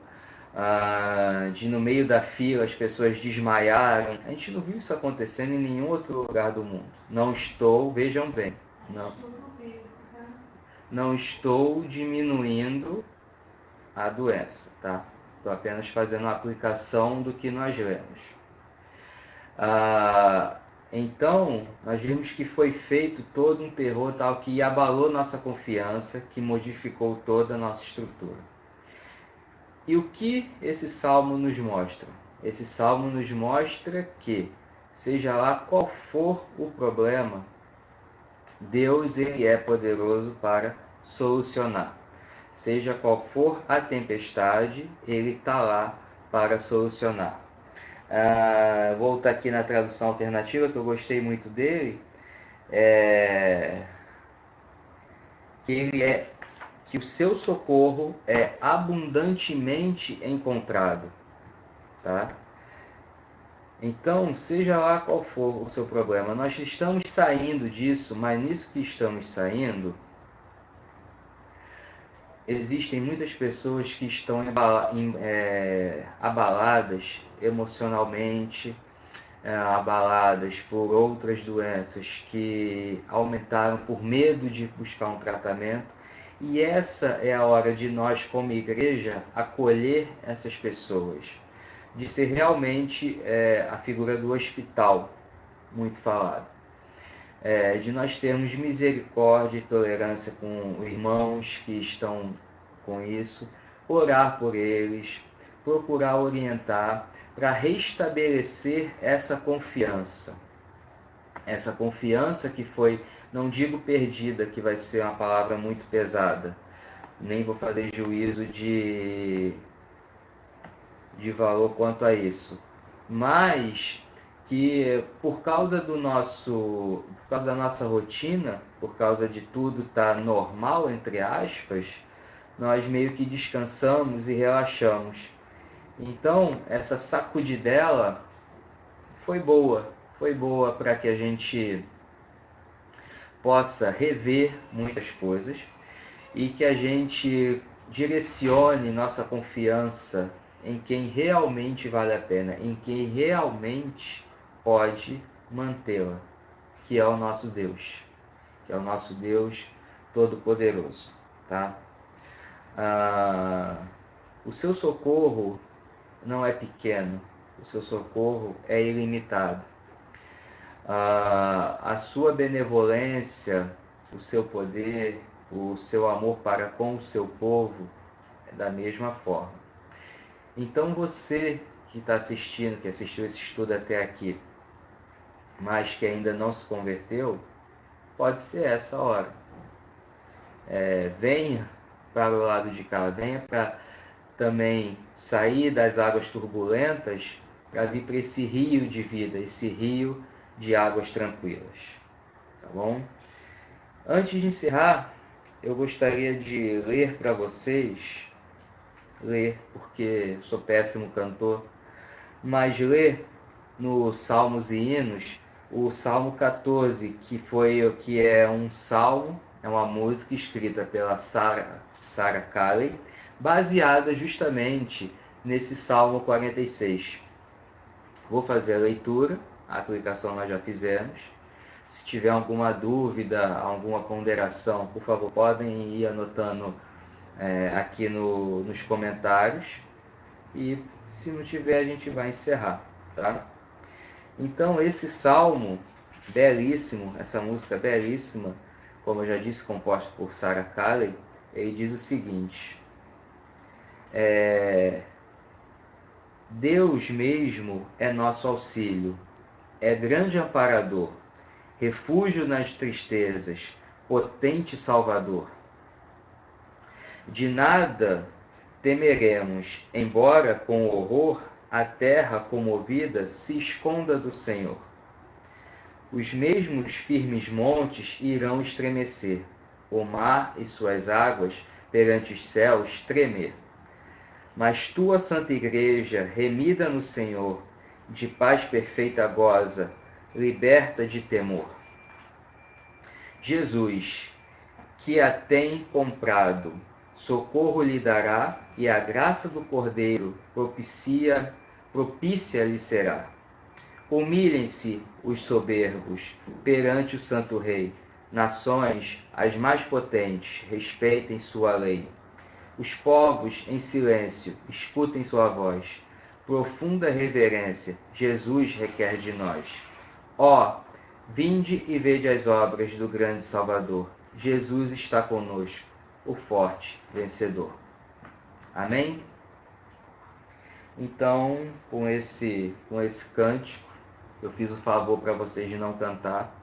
de no meio da fila as pessoas desmaiarem? A gente não viu isso acontecendo em nenhum outro lugar do mundo. Não estou, vejam bem, não estou diminuindo a doença, tá? Estou apenas fazendo a aplicação do que nós lemos. Então, nós vimos que foi feito todo um terror tal que abalou nossa confiança, que modificou toda a nossa estrutura. E o que esse salmo nos mostra? Esse salmo nos mostra que, seja lá qual for o problema, Deus ele é poderoso para solucionar. Seja qual for a tempestade, ele está lá para solucionar. Vou estar aqui na tradução alternativa, que eu gostei muito dele, que o seu socorro é abundantemente encontrado, tá? Então, seja lá qual for o seu problema, nós estamos saindo disso, mas nisso que estamos saindo, existem muitas pessoas que estão abaladas emocionalmente, abaladas por outras doenças que aumentaram por medo de buscar um tratamento. E essa é a hora de nós, como igreja, acolher essas pessoas, de ser realmente a figura do hospital, muito falado. De nós termos misericórdia e tolerância com irmãos que estão com isso, orar por eles, procurar orientar, para restabelecer essa confiança que foi, não digo perdida, que vai ser uma palavra muito pesada, nem vou fazer juízo de valor quanto a isso, mas que por causa da nossa rotina, por causa de tudo estar normal, entre aspas, nós meio que descansamos e relaxamos. Então, essa sacudidela foi boa para que a gente possa rever muitas coisas e que a gente direcione nossa confiança em quem realmente vale a pena, em quem realmente pode mantê-la, que é o nosso Deus, Todo-Poderoso, tá? O seu socorro não é pequeno, o seu socorro é ilimitado. A sua benevolência, o seu poder, o seu amor para com o seu povo é da mesma forma. Então você que está assistindo, que assistiu esse estudo até aqui, mas que ainda não se converteu, pode ser essa hora. Venha para o lado de cá, venha para também sair das águas turbulentas para vir para esse rio de vida, esse rio de águas tranquilas. Tá bom? Antes de encerrar, eu gostaria de ler para vocês, porque sou péssimo cantor, mas ler no Salmos e Hinos o Salmo 14, que é um salmo, é uma música escrita pela Sarah Kalley, baseada justamente nesse Salmo 46. Vou fazer a leitura, a aplicação nós já fizemos. Se tiver alguma dúvida, alguma ponderação, por favor, podem ir anotando aqui nos comentários. E se não tiver, a gente vai encerrar, tá? Então, esse salmo belíssimo, essa música belíssima, como eu já disse, composta por Sarah Kalley, ele diz o seguinte: Deus mesmo é nosso auxílio, é grande amparador, refúgio nas tristezas, potente Salvador. De nada temeremos, embora com horror a terra comovida se esconda do Senhor. Os mesmos firmes montes irão estremecer, o mar e suas águas perante os céus tremer. Mas tua santa igreja, remida no Senhor, de paz perfeita goza, liberta de temor. Jesus, que a tem comprado, socorro lhe dará, e a graça do Cordeiro propícia lhe será. Humilhem-se os soberbos perante o Santo Rei. Nações, as mais potentes, respeitem sua lei. Os povos, em silêncio, escutem sua voz. Profunda reverência, Jesus requer de nós. Ó, vinde e vede as obras do grande Salvador. Jesus está conosco, o forte vencedor. Amém? Então, com esse cântico, eu fiz o favor para vocês de não cantar.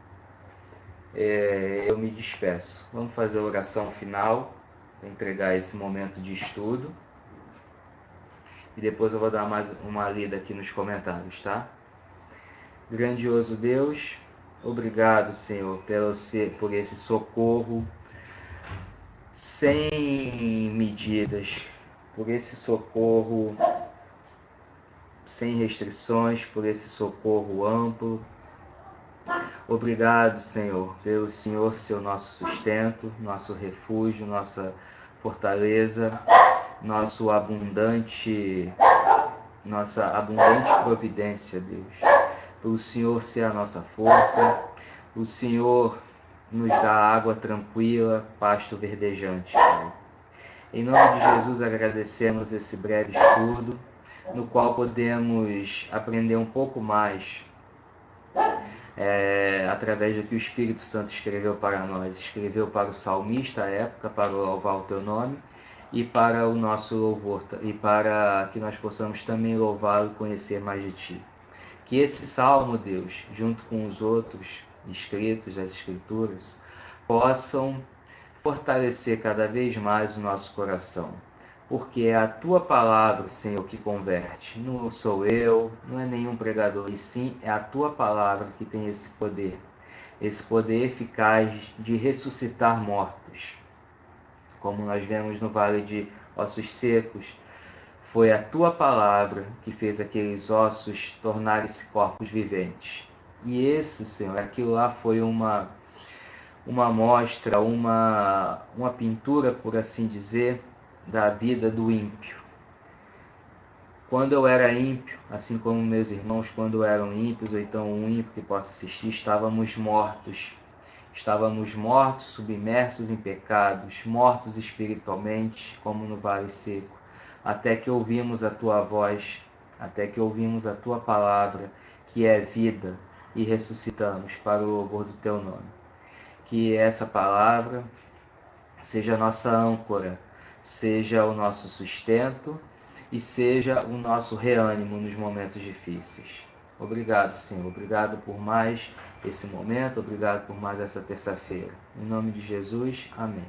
Eu me despeço. Vamos fazer a oração final, para entregar esse momento de estudo. E depois eu vou dar mais uma lida aqui nos comentários, tá? Grandioso Deus, obrigado, Senhor, por esse socorro sem medidas, por esse socorro sem restrições, por esse socorro amplo. Obrigado, Senhor, pelo Senhor ser o nosso sustento, nosso refúgio, nossa fortaleza, nossa abundante providência, Deus. Pelo Senhor ser a nossa força, o Senhor nos dá água tranquila, pasto verdejante, Pai. Em nome de Jesus, agradecemos esse breve estudo, no qual podemos aprender um pouco mais através do que o Espírito Santo escreveu para nós. Escreveu para o salmista à época, para louvar o teu nome, e para o nosso louvor, e para que nós possamos também louvá-lo e conhecer mais de ti. Que esse salmo, Deus, junto com os outros escritos das Escrituras, possam fortalecer cada vez mais o nosso coração. Porque é a tua palavra, Senhor, que converte. Não sou eu, não é nenhum pregador, e sim é a tua palavra que tem esse poder eficaz de ressuscitar mortos. Como nós vemos no vale de ossos secos, foi a tua palavra que fez aqueles ossos tornarem-se corpos viventes. E esse, Senhor, aquilo lá foi uma mostra, uma pintura, por assim dizer, da vida do ímpio. Quando eu era ímpio, assim como meus irmãos quando eram ímpios, ou então um ímpio que possa assistir, estávamos mortos. Estávamos mortos, submersos em pecados, mortos espiritualmente, como no vale seco, até que ouvimos a tua voz, até que ouvimos a tua palavra, que é vida, e ressuscitamos para o louvor do teu nome. Que essa palavra seja a nossa âncora, seja o nosso sustento e seja o nosso reânimo nos momentos difíceis. Obrigado, Senhor. Obrigado por mais esse momento, obrigado por mais essa terça-feira. Em nome de Jesus, amém.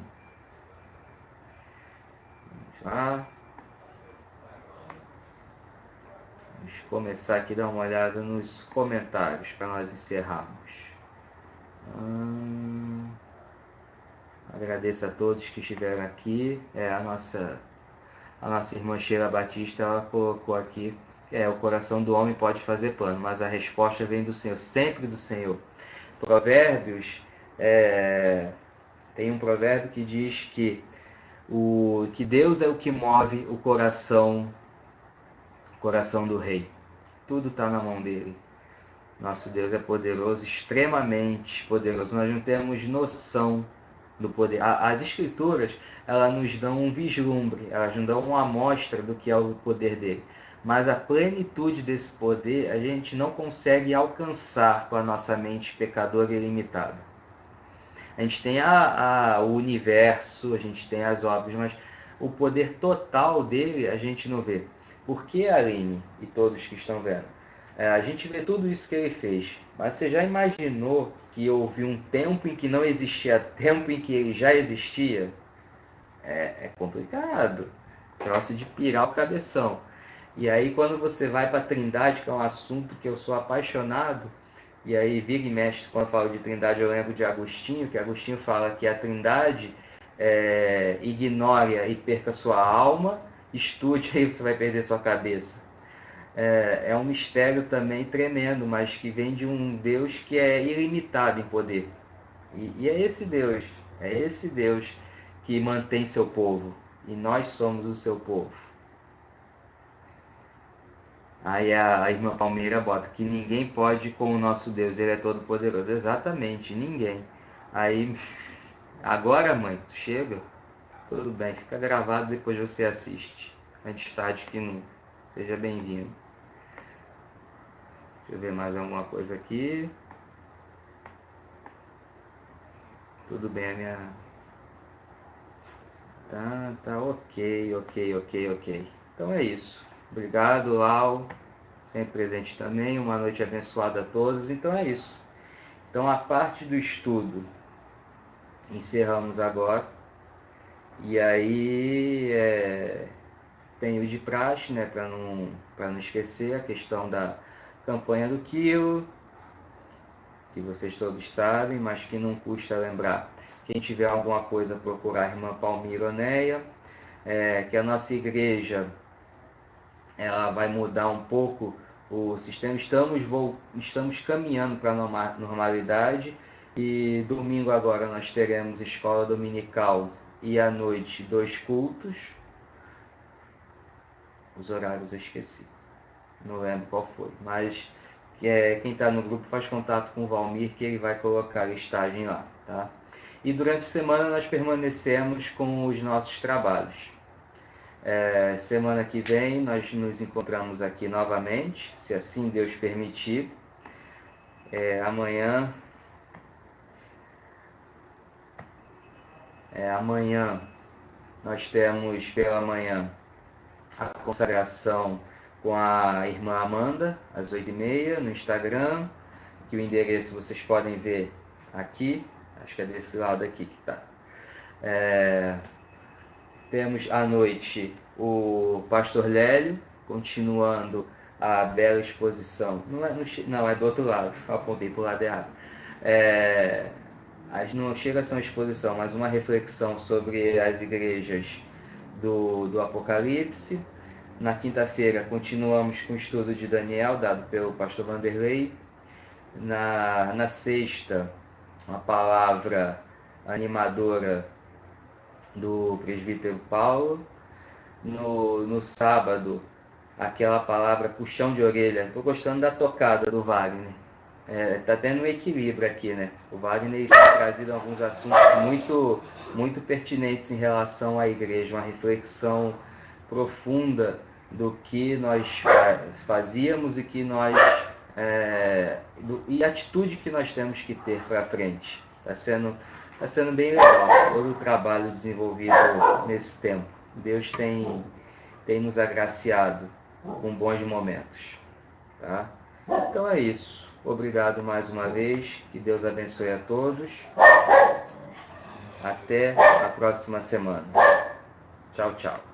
Vamos lá. Vamos começar aqui a dar uma olhada nos comentários para nós encerrarmos. Agradeço a todos que estiveram aqui. A nossa irmã Sheila Batista, ela colocou aqui, o coração do homem pode fazer plano, mas a resposta vem do Senhor, sempre do Senhor. Provérbios, tem um provérbio que diz que Deus é o que move o coração do rei. Tudo está na mão dele. Nosso Deus é poderoso, extremamente poderoso. Nós não temos noção do poder. As Escrituras, elas nos dão um vislumbre, elas nos dão uma amostra do que é o poder dele. Mas a plenitude desse poder a gente não consegue alcançar com a nossa mente pecadora e limitada. A gente tem o universo, a gente tem as obras, mas o poder total dele a gente não vê. Por que, Aline e todos que estão vendo? A gente vê tudo isso que ele fez, mas você já imaginou que houve um tempo em que não existia, tempo em que ele já existia? É complicado, troço de pirar o cabeção. E aí quando você vai para a Trindade, que é um assunto que eu sou apaixonado, e aí vira e mexe, quando eu falo de Trindade eu lembro de Agostinho, que Agostinho fala que a Trindade ignore e perca sua alma, estude aí você vai perder sua cabeça. É um mistério também tremendo, mas que vem de um Deus que é ilimitado em poder. E é esse Deus que mantém seu povo, e nós somos o seu povo. Aí a irmã Palmeira bota que ninguém pode com o nosso Deus, ele é todo poderoso. Exatamente, ninguém. Aí, agora mãe, tu chega? Tudo bem, fica gravado, depois você assiste. Antes tarde que nunca. Seja bem-vindo. Deixa eu ver mais alguma coisa aqui. Tudo bem, a minha... Tá ok. Então é isso. Obrigado, Lau. Sempre presente também. Uma noite abençoada a todos. Então é isso. Então a parte do estudo encerramos agora. E aí tem o de praxe, né? Para não esquecer a questão da campanha do quilo, que vocês todos sabem, mas que não custa lembrar. Quem tiver alguma coisa, procurar a irmã Palmira Oneia, que a nossa igreja ela vai mudar um pouco o sistema. Estamos caminhando para a normalidade, e domingo agora nós teremos escola dominical e à noite 2 cultos. Os horários eu esqueci, não lembro qual foi, mas quem está no grupo faz contato com o Valmir, que ele vai colocar a listagem lá, tá? E durante a semana nós permanecemos com os nossos trabalhos. Semana que vem nós nos encontramos aqui novamente, se assim Deus permitir. Amanhã nós temos pela manhã a consagração com a irmã Amanda, às 8h30, no Instagram, que o endereço vocês podem ver aqui, acho que é desse lado aqui que está. Temos à noite o Pastor Lélio, continuando a bela exposição. Não é do outro lado, eu apontei para o lado errado. Não chega a ser uma exposição, mas uma reflexão sobre as igrejas do Apocalipse. Na quinta-feira continuamos com o estudo de Daniel, dado pelo pastor Vanderlei. Na sexta, uma palavra animadora do presbítero Paulo. No sábado, aquela palavra puxão de orelha. Estou gostando da tocada do Wagner. Tá tendo um equilíbrio aqui, né? O Wagner tem trazido alguns assuntos muito pertinentes em relação à igreja, uma reflexão profunda do que nós fazíamos e e a atitude que nós temos que ter para frente. Está sendo bem legal todo o trabalho desenvolvido nesse tempo. Deus tem tem nos agraciado com bons momentos. Tá? Então é isso. Obrigado mais uma vez. Que Deus abençoe a todos. Até a próxima semana. Tchau, tchau.